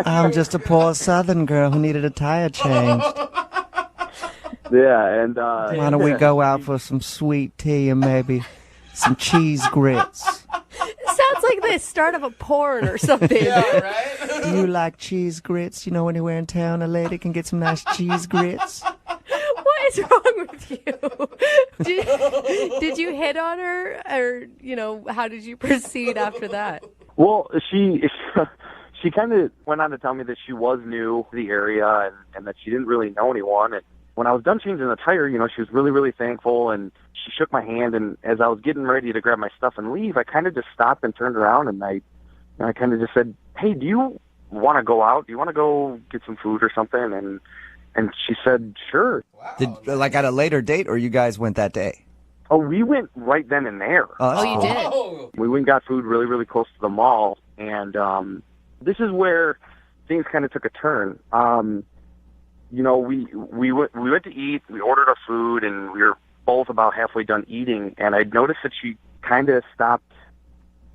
I'm just a poor Southern girl who needed a tire changed. Yeah, and Why don't we go out for some sweet tea and maybe some cheese grits? Sounds like the start of a porn or something. Yeah, right? Do you like cheese grits? You know, anywhere in town a lady can get some nice cheese grits. What is wrong with you? Did you hit on her, or how did you proceed after that? Well, she kind of went on to tell me that she was new to the area and that she didn't really know anyone. And when I was done changing the tire, she was really, really thankful, and she shook my hand. And as I was getting ready to grab my stuff and leave, I kind of just stopped and turned around, and I kind of just said, "Hey, do you want to go out? Do you want to go get some food or something?" And she said, "Sure." Wow. Like at a later date, or you guys went that day? Oh, we went right then and there. Oh, you did? We went and got food really, really close to the mall, and this is where things kind of took a turn. We went to eat, we ordered our food, and we were both about halfway done eating, and I'd noticed that she kind of stopped,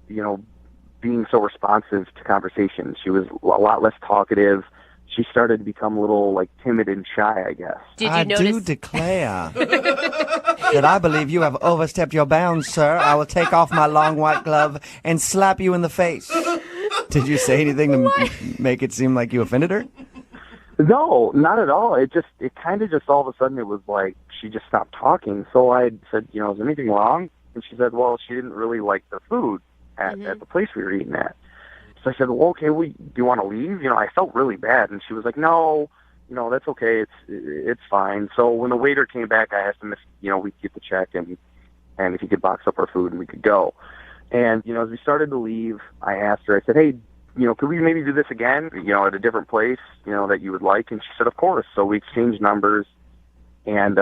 being so responsive to conversation. She was a lot less talkative. She started to become a little, timid and shy, I guess. Did you I notice? do declare that I believe you have overstepped your bounds, sir. I will take off my long white glove and slap you in the face. Did you say anything to make it seem like you offended her? No, not at all. It kind of just all of a sudden it was like she just stopped talking. So I said, is there anything wrong? And she said, well, she didn't really like the food at the place we were eating at. So I said, well, okay, do you want to leave? I felt really bad. And she was like, no, that's okay. It's fine. So when the waiter came back, I asked him if, we could get the check and if he could box up our food and we could go. And, as we started to leave, I asked her, I said, hey, could we maybe do this again, at a different place, that you would like? And she said, of course. So we exchanged numbers and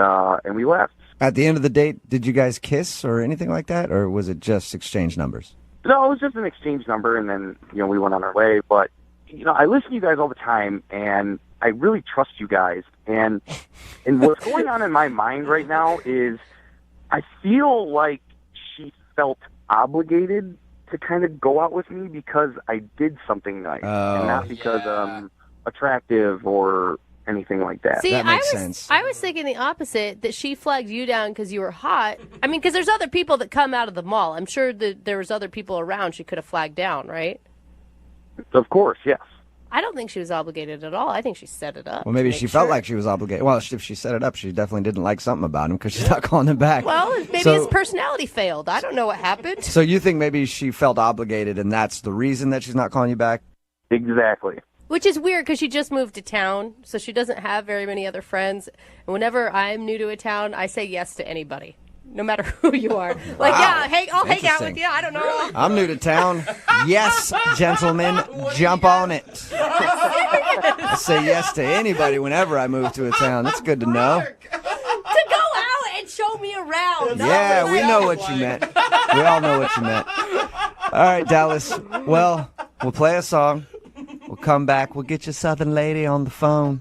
we left. At the end of the date, did you guys kiss or anything like that? Or was it just exchange numbers? No, it was just an exchange number, and then, we went on our way. But, I listen to you guys all the time, and I really trust you guys. And what's going on in my mind right now is I feel like she felt obligated to kind of go out with me because I did something nice, and not because I'm attractive or anything like that. See, that makes sense. I was thinking the opposite, that she flagged you down because you were hot. I mean, because there's other people that come out of the mall. I'm sure that there was other people around she could have flagged down, right? Of course, yes. I don't think she was obligated at all. I think she set it up. Well, maybe she felt like she was obligated. Well, if she set it up, she definitely didn't like something about him because she's not calling him back. Well, maybe his personality failed. I don't know what happened. So you think maybe she felt obligated and that's the reason that she's not calling you back? Exactly. Which is weird because she just moved to town, so she doesn't have very many other friends. And whenever I'm new to a town, I say yes to anybody, no matter who you are. Like, yeah, hey, I'll hang out with you. I don't know. I'm new to town. Yes, gentlemen, jump on it. I say yes to anybody whenever I move to a town. That's good to know. To go out and show me around. Yeah, we know what you meant. We all know what you meant. All right, Dallas. Well, we'll play a song. We'll come back. We'll get your Southern lady on the phone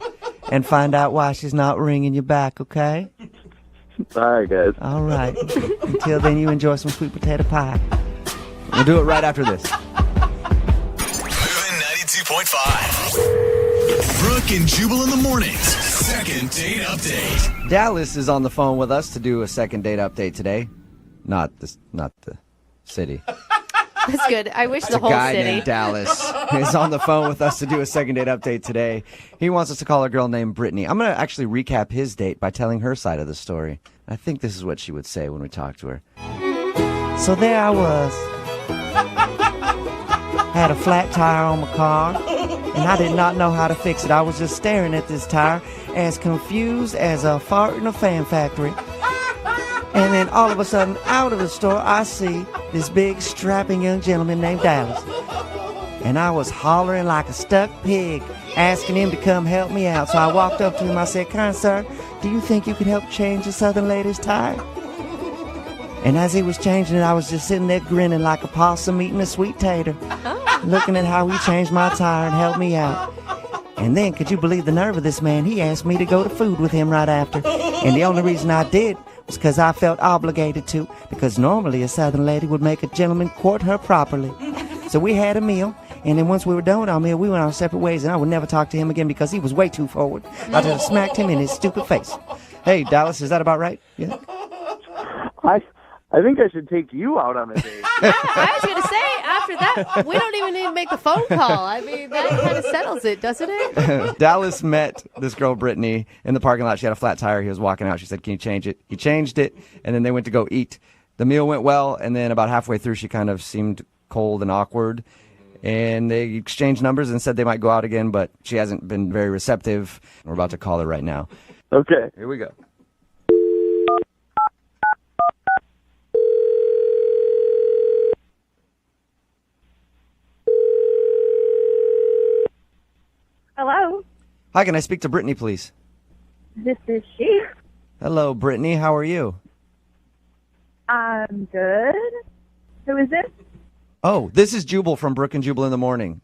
and find out why she's not ringing you back, okay? All right, guys. All right. Until then, you enjoy some sweet potato pie. We'll do it right after this. Moving 92.5. Brooke and Jubal in the mornings. Second date update. Dallas is on the phone with us to do a second date update today. Not the city. That's good. I wish the whole A guy city. named Dallas is on the phone with us to do a second date update today. He wants us to call a girl named Brittany. I'm going to actually recap his date by telling her side of the story. I think this is what she would say when we talk to her. So there I was. Had a flat tire on my car, and I did not know how to fix it. I was just staring at this tire, as confused as a fart in a fan factory. And then all of a sudden, out of the store, I see this big, strapping young gentleman named Dallas. And I was hollering like a stuck pig, asking him to come help me out. So I walked up to him. I said, "Kind sir, do you think you could help change a Southern lady's tire?" And as he was changing it, I was just sitting there grinning like a possum eating a sweet tater, looking at how he changed my tire and helped me out. And then, could you believe the nerve of this man? He asked me to go to food with him right after. And the only reason I did was because I felt obligated to, because normally a Southern lady would make a gentleman court her properly. So we had a meal, and then once we were done with our meal, we went our separate ways, and I would never talk to him again because he was way too forward. I just smacked him in his stupid face. Hey, Dallas, is that about right? Yeah. I think I should take you out on a date. I was going to say, after that, we don't even need to make the phone call. I mean, that kind of settles it, doesn't it? Dallas met this girl, Brittany, in the parking lot. She had a flat tire. He was walking out. She said, can you change it? He changed it, and then they went to go eat. The meal went well, and then about halfway through, she kind of seemed cold and awkward. And they exchanged numbers and said they might go out again, but she hasn't been very receptive. We're about to call her right now. Okay. Here we go. Hello, Hi, can I speak to Brittany, please? this is she. Hello, Brittany. How are you? I'm good. Who is this? Oh, this is Jubal from Brooke and Jubal in the morning.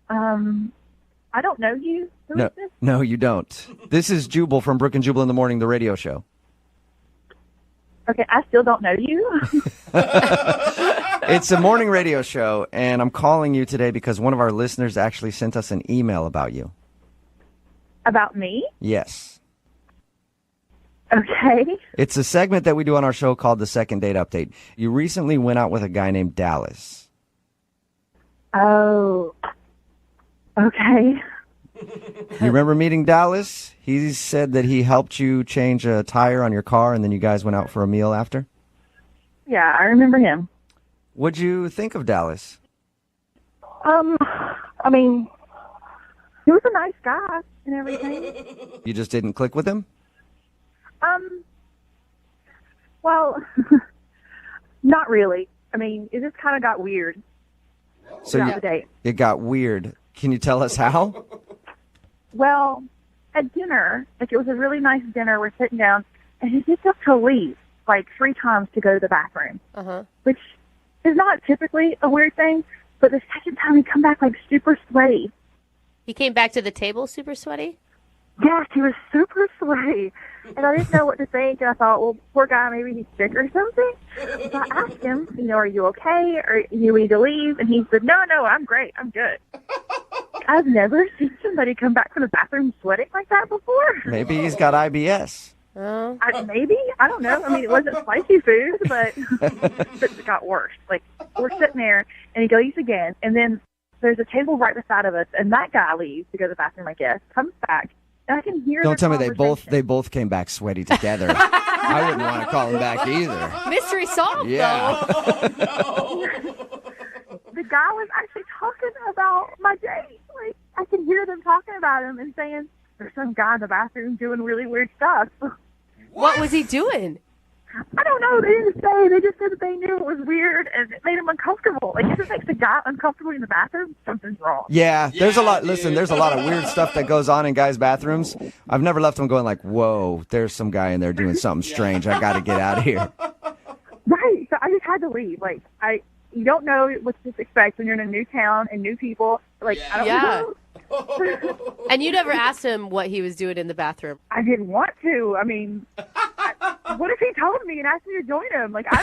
I don't know you. Who is this? No, you don't. This is Jubal from Brooke and Jubal in the morning, the radio show. Okay, I still don't know you. It's a morning radio show, and I'm calling you today because one of our listeners actually sent us an email about you. About me? Yes. Okay. It's a segment that we do on our show called the Second Date Update. You recently went out with a guy named Dallas. Oh. Okay. You remember meeting Dallas? He said that he helped you change a tire on your car, and then you guys went out for a meal after? Yeah, I remember him. What'd you think of Dallas? I mean, he was a nice guy and everything. You just didn't click with him? Well, not really. I mean, it just kind of got weird. So throughout the date. it got weird. Can you tell us how? Well, at dinner, like it was a really nice dinner. We're sitting down, and he gets up to leave like 3 times to go to the bathroom, which is not typically a weird thing. But the second time, he come back like super sweaty. He came back to the table super sweaty? Yes, he was super sweaty, and I didn't know what to think. And I thought, well, poor guy, maybe he's sick or something. So I asked him, are you okay? Or you need to leave? And he said, no, I'm great. I'm good. I've never seen somebody come back from the bathroom sweating like that before. Maybe he's got IBS. Maybe. I don't know. I mean, it wasn't spicy food, but it got worse. Like, we're sitting there, and he goes again, and then there's a table right beside of us, and that guy leaves to go to the bathroom, I guess, comes back, and I can hear Don't tell me they conversation. both came back sweaty together. I wouldn't want to call him back either. Mystery solved, Yeah. though. The guy was actually talking about my date. Like, I can hear them talking about him and saying, there's some guy in the bathroom doing really weird stuff. What was he doing? I don't know. They didn't say. They just said that they knew it was weird and it made him uncomfortable. Like, if it makes a guy uncomfortable in the bathroom, something's wrong. Yeah, there's a lot. Listen, there's a lot of weird stuff that goes on in guys' bathrooms. I've never left them going like, whoa, there's some guy in there doing something strange. I got to get out of here. Right. So I just had to leave. Like, you don't know what to expect when you're in a new town and new people. Like, I don't know. And you never asked him what he was doing in the bathroom. I didn't want to. I mean, what if he told me and asked me to join him? Like, I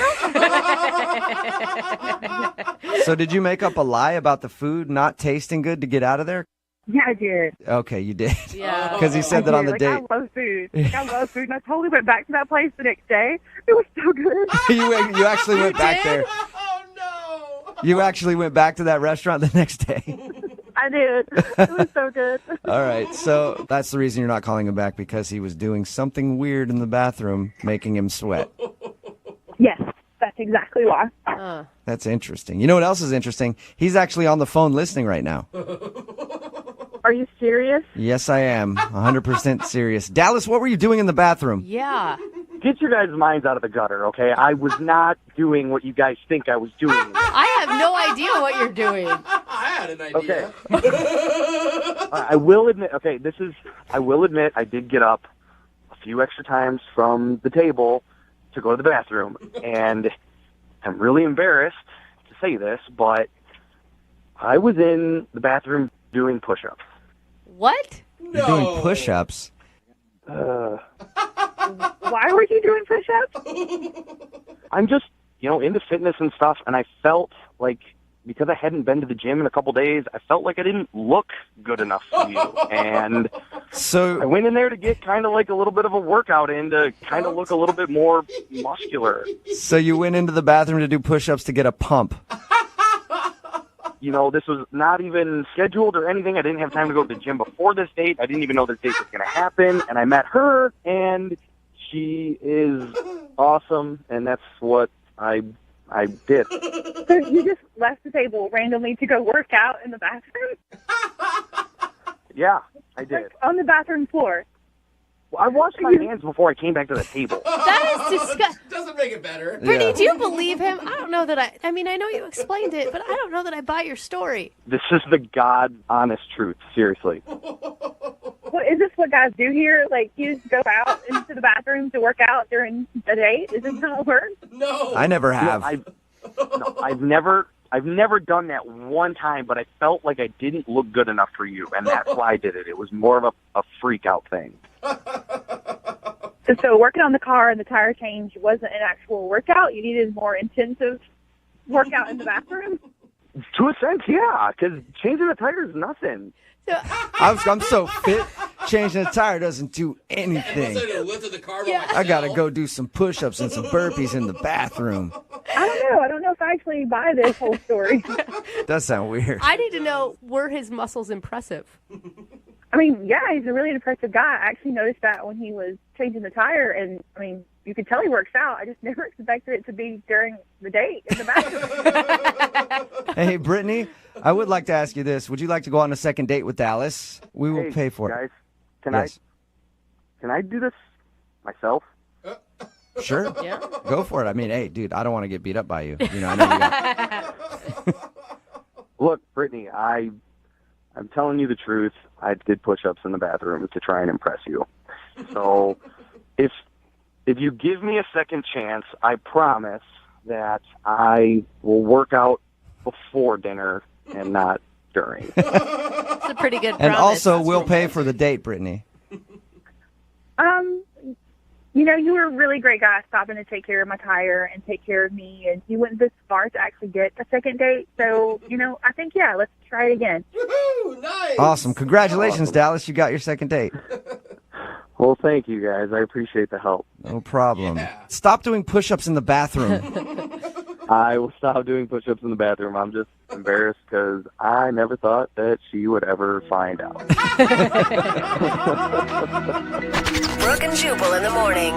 don't know. So did you make up a lie about the food not tasting good to get out of there? Yeah, I did. Okay, you did. Yeah. Because he said that on the like, date. I love food. Like, I love food. And I totally went back to that place the next day. It was so good. You actually went back there. Oh, no. You actually went back to that restaurant the next day. I did. It was so good. All right, so that's the reason you're not calling him back, because he was doing something weird in the bathroom, making him sweat. Yes, that's exactly why. That's interesting. You know what else is interesting? He's actually on the phone listening right now. Are you serious? Yes, I am. 100% serious. Dallas, what were you doing in the bathroom? Yeah. Get your guys' minds out of the gutter, okay? I was not doing what you guys think I was doing. I have no idea what you're doing. I had an idea. Okay. I will admit, I will admit I did get up a few extra times from the table to go to the bathroom. And I'm really embarrassed to say this, but I was in the bathroom doing push-ups. What? You're doing push-ups? Why were you doing push-ups? I'm just, into fitness and stuff, and I felt like, because I hadn't been to the gym in a couple days, I felt like I didn't look good enough for you. And so I went in there to get kind of like a little bit of a workout in to kind of look a little bit more muscular. So you went into the bathroom to do push-ups to get a pump. This was not even scheduled or anything. I didn't have time to go to the gym before this date. I didn't even know this date was going to happen. And I met her, and she is awesome, and that's what I did. So you just left the table randomly to go work out in the bathroom? Yeah, I did. Like on the bathroom floor? Well, I washed my hands before I came back to the table. That is disgusting. Doesn't make it better. Brittany, do you believe him? I don't know that I mean, I know you explained it, but I don't know that I buy your story. This is the God honest truth, seriously. Well, is this what guys do here? Like, you just go out into the bathroom to work out during the date? Is this how it works? No. I never have. I've never done that one time, but I felt like I didn't look good enough for you, and that's why I did it. It was more of a freak out thing. So working on the car and the tire change wasn't an actual workout? You needed more intensive workout in the bathroom? To a sense, yeah, because changing the tire is nothing. I'm so fit, changing the tire doesn't do anything. I gotta go do some push-ups and some burpees in the bathroom. I don't know if I actually buy this whole story. Does sound weird. I need to know, were his muscles impressive? I mean, yeah, he's a really impressive guy. I actually noticed that when he was changing the tire, and I mean, you could tell he works out. I just never expected it to be during the date in the bathroom. Hey, Brittany, I would like to ask you this. Would you like to go on a second date with Dallas? We will pay for it. Guys, can I do this myself? Sure. Yeah. Go for it. I mean, hey, dude, I don't want to get beat up by you. I know you got... Look, Brittany, I'm telling you the truth. I did push-ups in the bathroom to try and impress you. So if you give me a second chance, I promise that I will work out before dinner and not during. It's a pretty good promise. And also, we'll pay for the date, Brittany. You were a really great guy stopping to take care of my tire and take care of me, and you went this far to actually get a second date. So, I think, yeah, let's try it again. Woohoo! Nice! Awesome. Congratulations, Dallas. You got your second date. Well, thank you, guys. I appreciate the help. No problem. Stop doing push-ups in the bathroom. I will stop doing push-ups in the bathroom. I'm just embarrassed because I never thought that she would ever find out. Brooke and Jubal in the morning.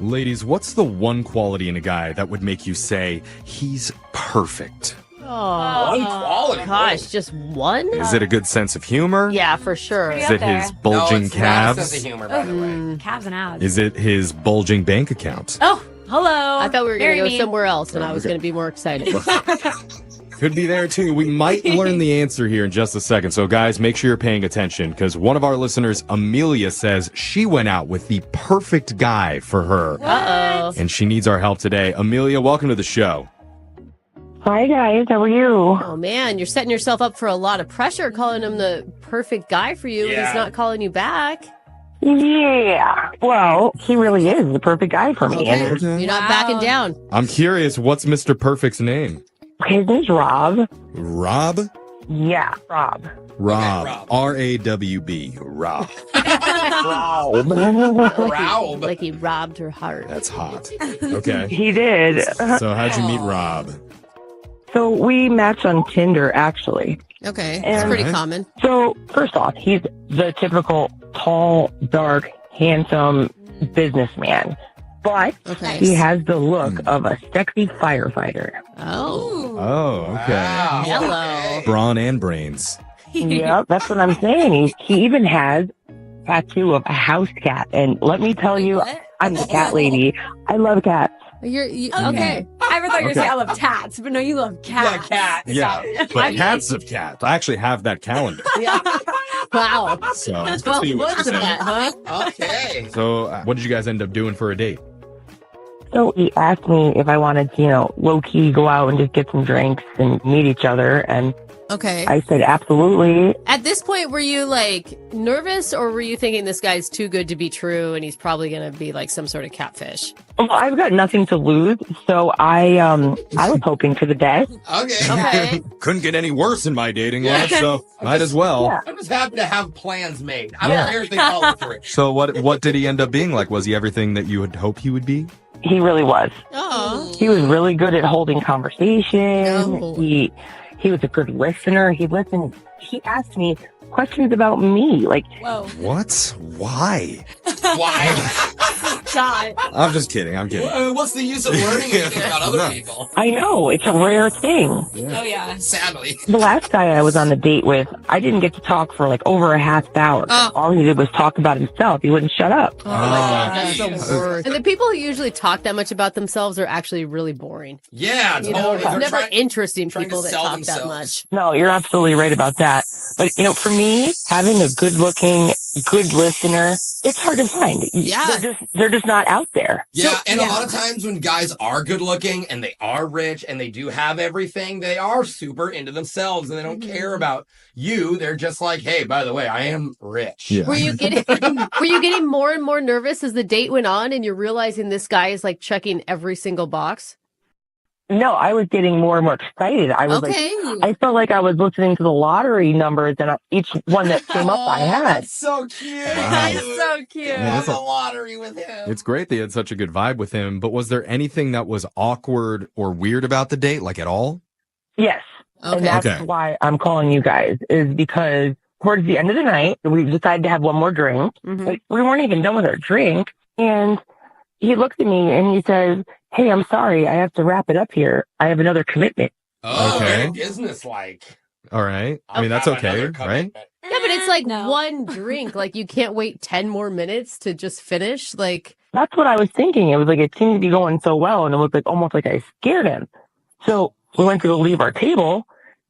Ladies, what's the one quality in a guy that would make you say, he's perfect? Oh, one quality? Gosh, just one? Is it a good sense of humor? Yeah, for sure. Is it his bulging calves? Not a sense of humor, by the way. Calves and abs. Is it his bulging bank account? Oh, hello. I thought we were going to go mean. somewhere else, and I was going to be more excited. Could be there too. We might learn the answer here in just a second. So guys, make sure you're paying attention because one of our listeners, Amelia, says she went out with the perfect guy for her. Uh-oh. And she needs our help today. Amelia, welcome to the show. Hi, guys. How are you? Oh, man, you're setting yourself up for a lot of pressure calling him the perfect guy for you. Yeah. He's not calling you back. Yeah. Well, he really is the perfect guy for me. Okay. And You're not backing down. I'm curious, what's Mr. Perfect's name? his name's Rob. Rob? Yeah, Rob. Rob. R-A-W-B. Rob. Rob. Like he robbed her heart. That's hot. Okay. He did. So how'd you meet Rob? So we matched on Tinder, actually. Okay, that's pretty common. So, first off, he's the typical tall, dark, handsome businessman. But he has the look of a sexy firefighter. Oh. Oh, okay. Hello. Brawn and brains. Yeah, that's what I'm saying. He even has a tattoo of a house cat. And let me tell you, I'm the cat lady. I love cats. Okay. I ever thought you were Okay. saying I love tats, but no, you love cats. Yeah, but cats of cats. I actually have that calendar. Wow. So, Well, see what look you at said. that, huh? Okay. So, what did you guys end up doing for a date? So he asked me if I wanted to, low-key go out and just get some drinks and meet each other. And Okay. I said, absolutely. At this point, were you like nervous, or were you thinking this guy's too good to be true and he's probably going to be like some sort of catfish? Well, I've got nothing to lose, so I was hoping for the best. Okay. Couldn't get any worse in my dating life, so might as well. I'm just happy to have plans made. I don't care if they follow through. So what did he end up being like? Was he everything that you had hoped he would be? He really was. Oh. He was really good at holding conversation. No. He was a good listener. He listened. He asked me questions about me. Like, Whoa. What? Why? Why? God. I'm just kidding. I'm kidding. What's the use of learning anything about other people? I know, it's a rare thing. Oh, yeah. Sadly. The last guy I was on the date with, I didn't get to talk for like over a half hour. Oh. All he did was talk about himself. He wouldn't shut up. Oh my God, that's the worst. And the people who usually talk that much about themselves are actually really good. Yeah, You know, totally. it's never interesting trying people to that sell talk that themselves. much. No, you're absolutely right about that. But, for me, having a good-looking, good listener, it's hard to find. Yeah. They're just not out there. Yeah, and a lot of times when guys are good looking and they are rich and they do have everything, they are super into themselves and they don't care about you. They're just like, hey, by the way, I am rich. Yeah. Were you getting more and more nervous as the date went on and you're realizing this guy is like checking every single box? No, I was getting more and more excited. I was I felt like I was listening to the lottery numbers, and each one that came up, I had. That's so cute. Wow. He's so cute. Yeah, that's the a- lottery with him. It's great that you had such a good vibe with him, but was there anything that was awkward or weird about the date, like at all? Yes. Okay. And that's why I'm calling you guys, is because towards the end of the night, we decided to have one more drink. Mhm. But we weren't even done with our drink. And he looks at me and he says, hey, I'm sorry. I have to wrap it up here. I have another commitment. Oh, Okay. very business-like. All right. I mean, that's Have okay, another right? commitment. Yeah, but it's like No. one drink. Like you can't wait 10 more minutes to just finish. Like, That's what I was thinking. It was like, it seemed to be going so well. And it was like almost like I scared him. So we went to go leave our table.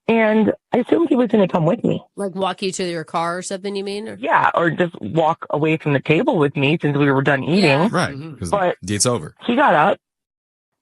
And I assumed he was going to come with me. walk you to your car or something, you mean? Or- Yeah, or just walk away from the table with me since we were done eating. Yeah. Right. Because But- the date's over. He got up.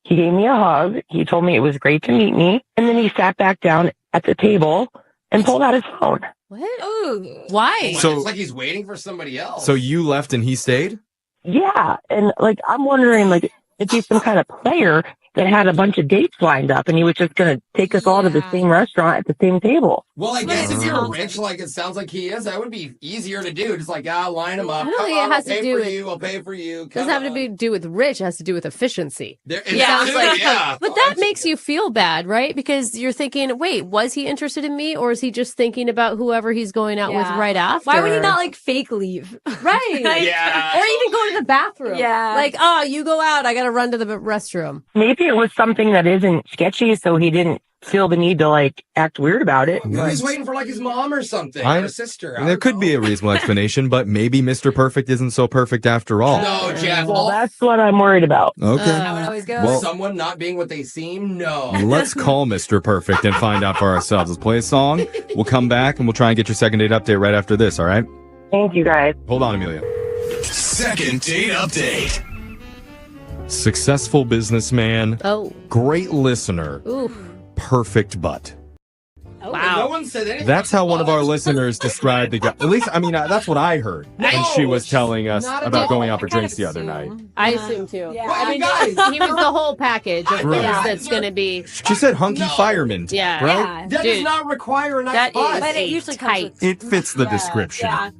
He gave me a hug. He told me it was great to meet me. And then he sat back down at the table and pulled out his phone. What? Ooh. Why? So- It's like he's waiting for somebody else. So you left and he stayed? Yeah. And I'm wondering, if he's some kind of player that had a bunch of dates lined up and he was just going to take us all to the same restaurant at the same table. Well, I guess if you're rich, like it sounds like he is, that would be easier to do. Just like, line him up. I don't Come think it on, has I'll to pay do for with- you. I'll pay for you. It doesn't have to do with rich. It has to do with efficiency. It sounds too, like, yeah. but that makes you feel bad, right? Because you're thinking, wait, was he interested in me, or is he just thinking about whoever he's going out with right after? Why would he not fake leave? Right. Yeah. Or even go to the bathroom. Yeah. Like, oh, you go out. I got to run to the restroom. Maybe it was something that isn't sketchy, so he didn't feel the need to act weird about it. Maybe he's waiting for like his mom or something, or his sister. I There don't could know. be a reasonable explanation, but maybe Mr. Perfect isn't so perfect after all. No, Jeff. Well, that's what I'm worried about. Okay. Well- Someone not being what they seem? No. Let's call Mr. Perfect and find out for ourselves. Let's play a song. We'll come back and we'll try and get your second date update right after this, all right? Thank you, guys. Hold on, Amelia. Second date update. Successful businessman. Oh. Great listener. Oof. Perfect butt. Wow. No one said anything. That's how one of our listeners described the guy. At least, that's what I heard when she was telling us not a about bit. going out for drinks the other night. I assume too. Yeah. I mean, guys. he was the whole package of Right. things that's going to be. She said hunky fireman. Yeah. Right? That does not require a nice That butt. is But it usually comes tight. It fits the description. Yeah.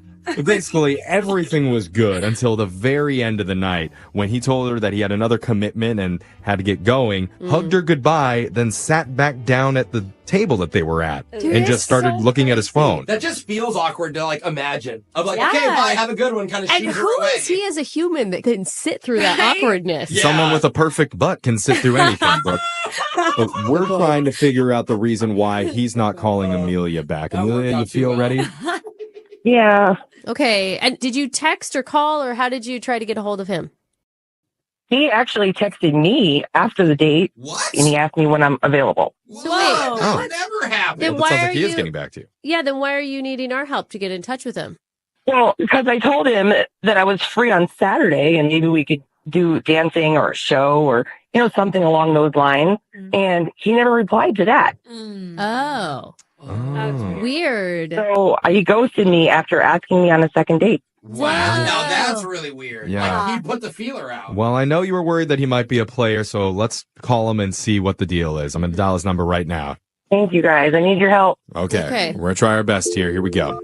Basically, everything was good until the very end of the night when he told her that he had another commitment and had to get going, hugged her goodbye, then sat back down at the table that they were at and just started looking at his phone. That just feels awkward to imagine. I'm like, Yeah. okay, bye, have a good one, kind of And shoot her who away. is he as a human that can sit through that awkwardness? Yeah. Someone with a perfect butt can sit through anything, Brooke. Look, we're trying to figure out the reason why he's not calling Amelia back. Amelia, you feel ready? Yeah. Okay. And did you text or call, or how did you try to get a hold of him? He actually texted me after the date. What? And he asked me when I'm available. So wait. That never happened. Then Well, it why sounds are like he is you? getting back to you. Yeah. Then why are you needing our help to get in touch with him? Well, because I told him that I was free on Saturday and maybe we could do dancing or a show or, something along those lines. And he never replied to that. Oh. Weird. So he ghosted me after asking me on a second date. Wow. Now that's really weird. Yeah. Like, he put the feeler out. Well, I know you were worried that he might be a player, so let's call him and see what the deal is. I'm going to dial his number right now. Thank you, guys. I need your help. Okay. We're going to try our best here. Here we go.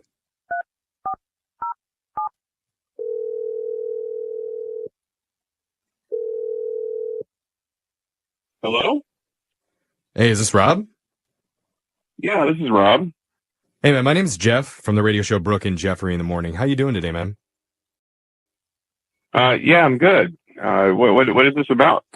Hello? Hey, is this Rob? Yeah, this is Rob. Hey, man, my name's Jeff from the radio show Brooke and Jeffrey in the Morning. How you doing today, man? Yeah, I'm good. What is this about?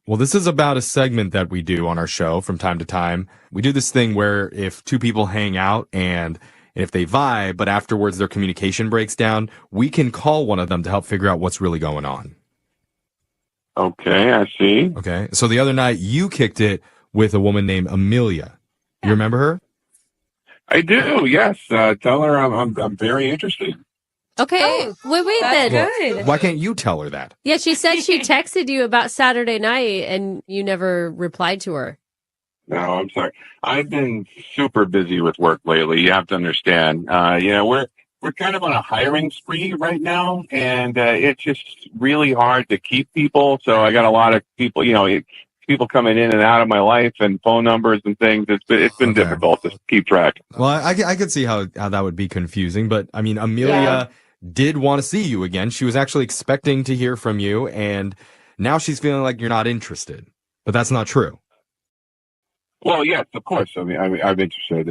Well, this is about a segment that we do on our show from time to time. We do this thing where if two people hang out and if they vibe, but afterwards their communication breaks down, we can call one of them to help figure out what's really going on. Okay, I see. Okay. So the other night you kicked it with a woman named Amelia. You remember her? I do, yes. Tell her I'm very interested. Okay. Wait then. Well, why can't you tell her that? Yeah, she said she texted you about Saturday night and you never replied to her. No, I'm sorry. I've been super busy with work lately. You have to understand. We're kind of on a hiring spree right now, and it's just really hard to keep people. So I got a lot of people, people coming in and out of my life and phone numbers and things. It's been difficult to keep track. Well, I could see how that would be confusing, but I mean, Amelia did want to see you again. She was actually expecting to hear from you, and now she's feeling like you're not interested. But that's not true. Well, yes, of course. I'm interested.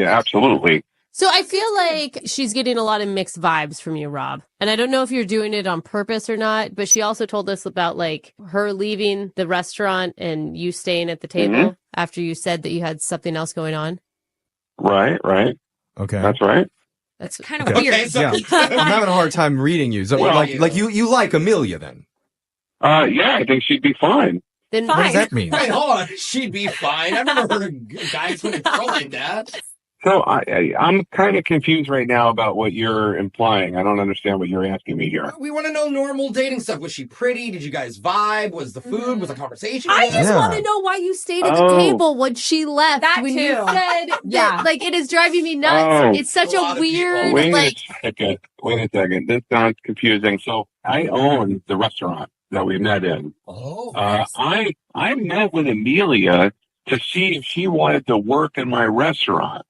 Absolutely. So I feel like she's getting a lot of mixed vibes from you, Rob. And I don't know if you're doing it on purpose or not, but she also told us about like her leaving the restaurant and you staying at the table after you said that you had something else going on. Right. Okay. That's right. That's kind of weird. Okay, yeah. I'm having a hard time reading you. So, Well, you like Amelia then? Yeah, I think she'd be fine. Then what does that mean? Wait, hold on. She'd be fine. I've never heard of guys with a girl like that. So I'm kind of confused right now about what you're implying. I don't understand what you're asking me here. We want to know normal dating stuff. Was she pretty? Did you guys vibe? Was the food? Was the conversation? I just want to know why you stayed at the table when she left. When you said that, like, it is driving me nuts. It's such a weird, Wait like... a second. This sounds confusing. So I own the restaurant that we met in. I met with Amelia to see if she wanted to work in my restaurant.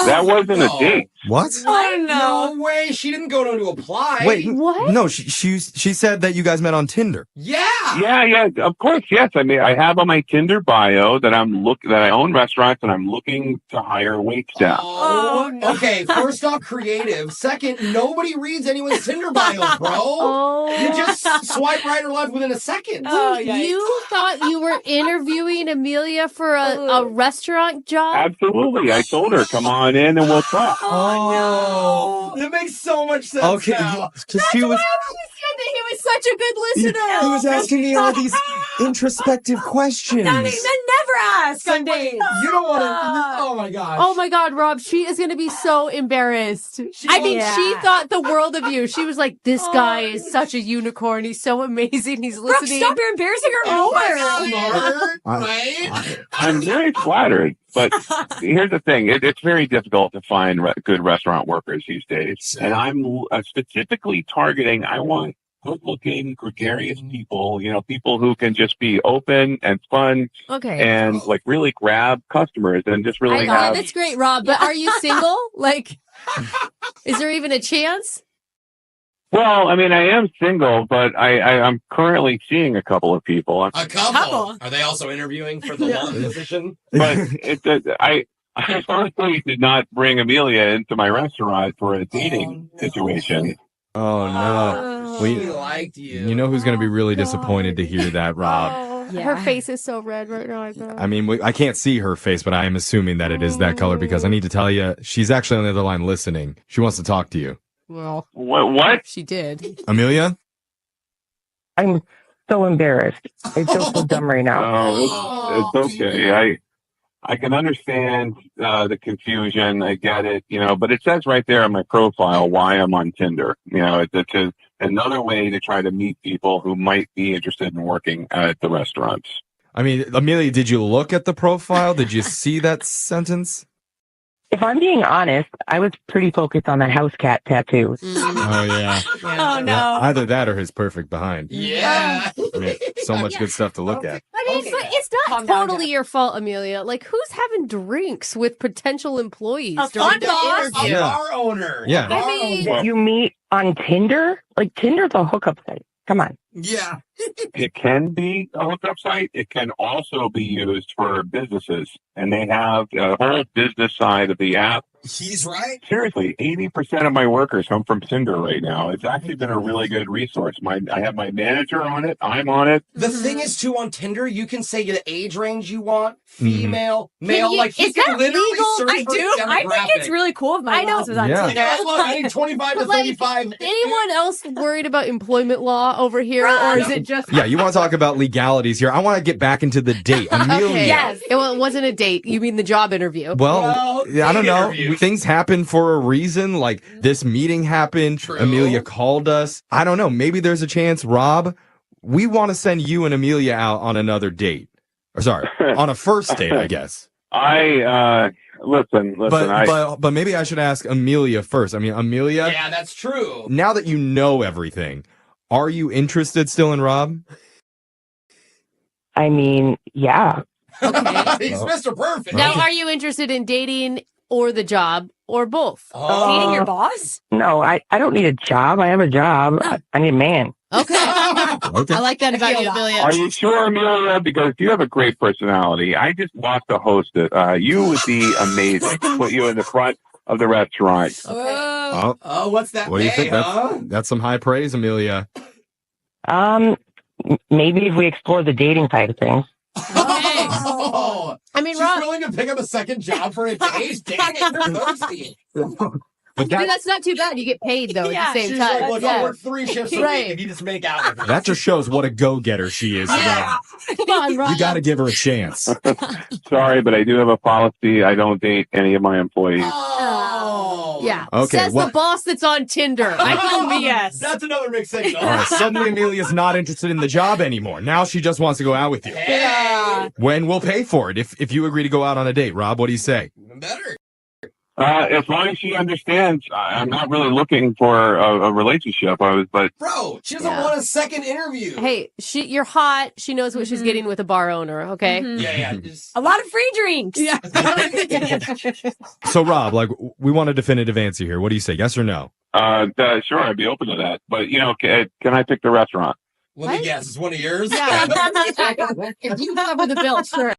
That wasn't a date. What? No way. She didn't go to apply. Wait, what? No, she said that you guys met on Tinder. Yeah. Yeah, of course, yes. I mean, I have on my Tinder bio that I own restaurants and I'm looking to hire wait staff. Okay, first off, creative. Second, nobody reads anyone's Tinder bios, bro. You just swipe right or left within a second. You thought you were interviewing Amelia for a restaurant job? Absolutely. I told her, come on in and we'll talk. Oh, that makes so much sense. Okay, now. because she was. said that he was such a good listener. He was asking me all these introspective questions. Men never ask on dates. You don't want to. Oh my gosh. Oh my God, Rob, she is going to be so embarrassed. She thought the world of you. She was like, this guy is such a unicorn. He's so amazing. He's listening. Stop embarrassing her more. I'm very flattered, but here's the thing. It's very difficult to find good restaurant workers these days. And I'm specifically targeting, I want good-looking, gregarious people, people who can just be open and fun and like really grab customers and just really have... That's great, Rob, but are you single? Like, is there even a chance? Well, I mean, I am single, but I'm currently seeing a couple of people. A couple? Are they also interviewing for the law position? But I honestly did not bring Amelia into my restaurant for a dating situation. Oh, no. She liked you. You know who's going to be really disappointed to hear that, Rob? Her face is so red right now. I bet. I mean, I can't see her face, but I am assuming that it is that color because I need to tell you, she's actually on the other line listening. She wants to talk to you. Well, what? She did. Amelia? I'm so embarrassed. I feel so dumb right now. Oh, it's okay. I can understand the confusion. I get it, but it says right there on my profile why I'm on Tinder. It's another way to try to meet people who might be interested in working at the restaurants. I mean, Amelia, did you look at the profile? Did you see that sentence? If I'm being honest, I was pretty focused on that house cat tattoos. Oh, yeah. Oh, no. Yeah, either that or his perfect behind. Yeah. I mean, so much good stuff to look at. I mean, but it's not totally your fault, Amelia. Like, who's having drinks with potential employees? Fun boss. A Yeah. bar owner. Yeah. A bar I mean- owner. You meet on Tinder? Like, Tinder's a hookup site. Come on. Yeah. It can be a hookup site. It can also be used for businesses. And they have a whole business side of the app. He's right. Seriously, 80% of my workers come from Tinder right now. It's actually been a really good resource. I have my manager on it. I'm on it. The thing is, too, on Tinder, you can say the age range you want, female, male. Like, you is can that literally legal? search I for do. I think demographic. it's really cool if my boss was on Yeah. Tinder. Yeah, look, I need 25 to But, like, 35. anyone else worried about employment law over here, or is it just? Yeah, you want to talk about legalities here. I want to get back into the date. Amelia. Okay. Yes. It wasn't a date. You mean the job interview? Well, I don't know. Things happen for a reason. Like this meeting happened. True. Amelia called us. I don't know. Maybe there's a chance, Rob. We want to send you and Amelia out on another date. Or sorry, on a first date, I guess. Listen. But maybe I should ask Amelia first. I mean, Amelia. Yeah, that's true. Now that you know everything, are you interested still in Rob? I mean, yeah. He's Mr. Perfect. Now, are you interested in dating or the job or both? Dating your boss? No, I don't need a job. I have a job. I need a man. Okay. I like that about you, Amelia. Are you sure, Amelia? Because you have a great personality. I just want to host it. You would be amazing. Put you in the front of the restaurant. Oh, what's that? What do you think? huh? That's some high praise, Amelia. Maybe if we explore the dating side of things. Oh, I mean, she's Rob, willing to pick up a second job for a day's date. Thirsty. I mean, that's not too bad. You get paid, though, at the same She's time. like, look, I'll work 3 shifts a Right. week if you just make out with me. That just shows what a go-getter she is. Rob. Come on, Rob. You got to give her a chance. Sorry, but I do have a policy. I don't date any of my employees. Oh. Yeah. Okay, Says the boss that's on Tinder. I feel BS. That's another mixed signal. All right, suddenly Amelia's not interested in the job anymore. Now she just wants to go out with you. Yeah. When we'll pay for it if you agree to go out on a date. Rob, what do you say? Better. As long as she understands, I'm not really looking for a relationship. Bro, she doesn't want a second interview. Hey, you're hot. She knows what she's getting with a bar owner, okay? Yeah. A lot of free drinks. Yeah. So, Rob, we want a definitive answer here. What do you say? Yes or no? Sure, I'd be open to that. But, can I pick the restaurant? Let me guess, it's one of yours? Yeah. If you cover the bill, sure.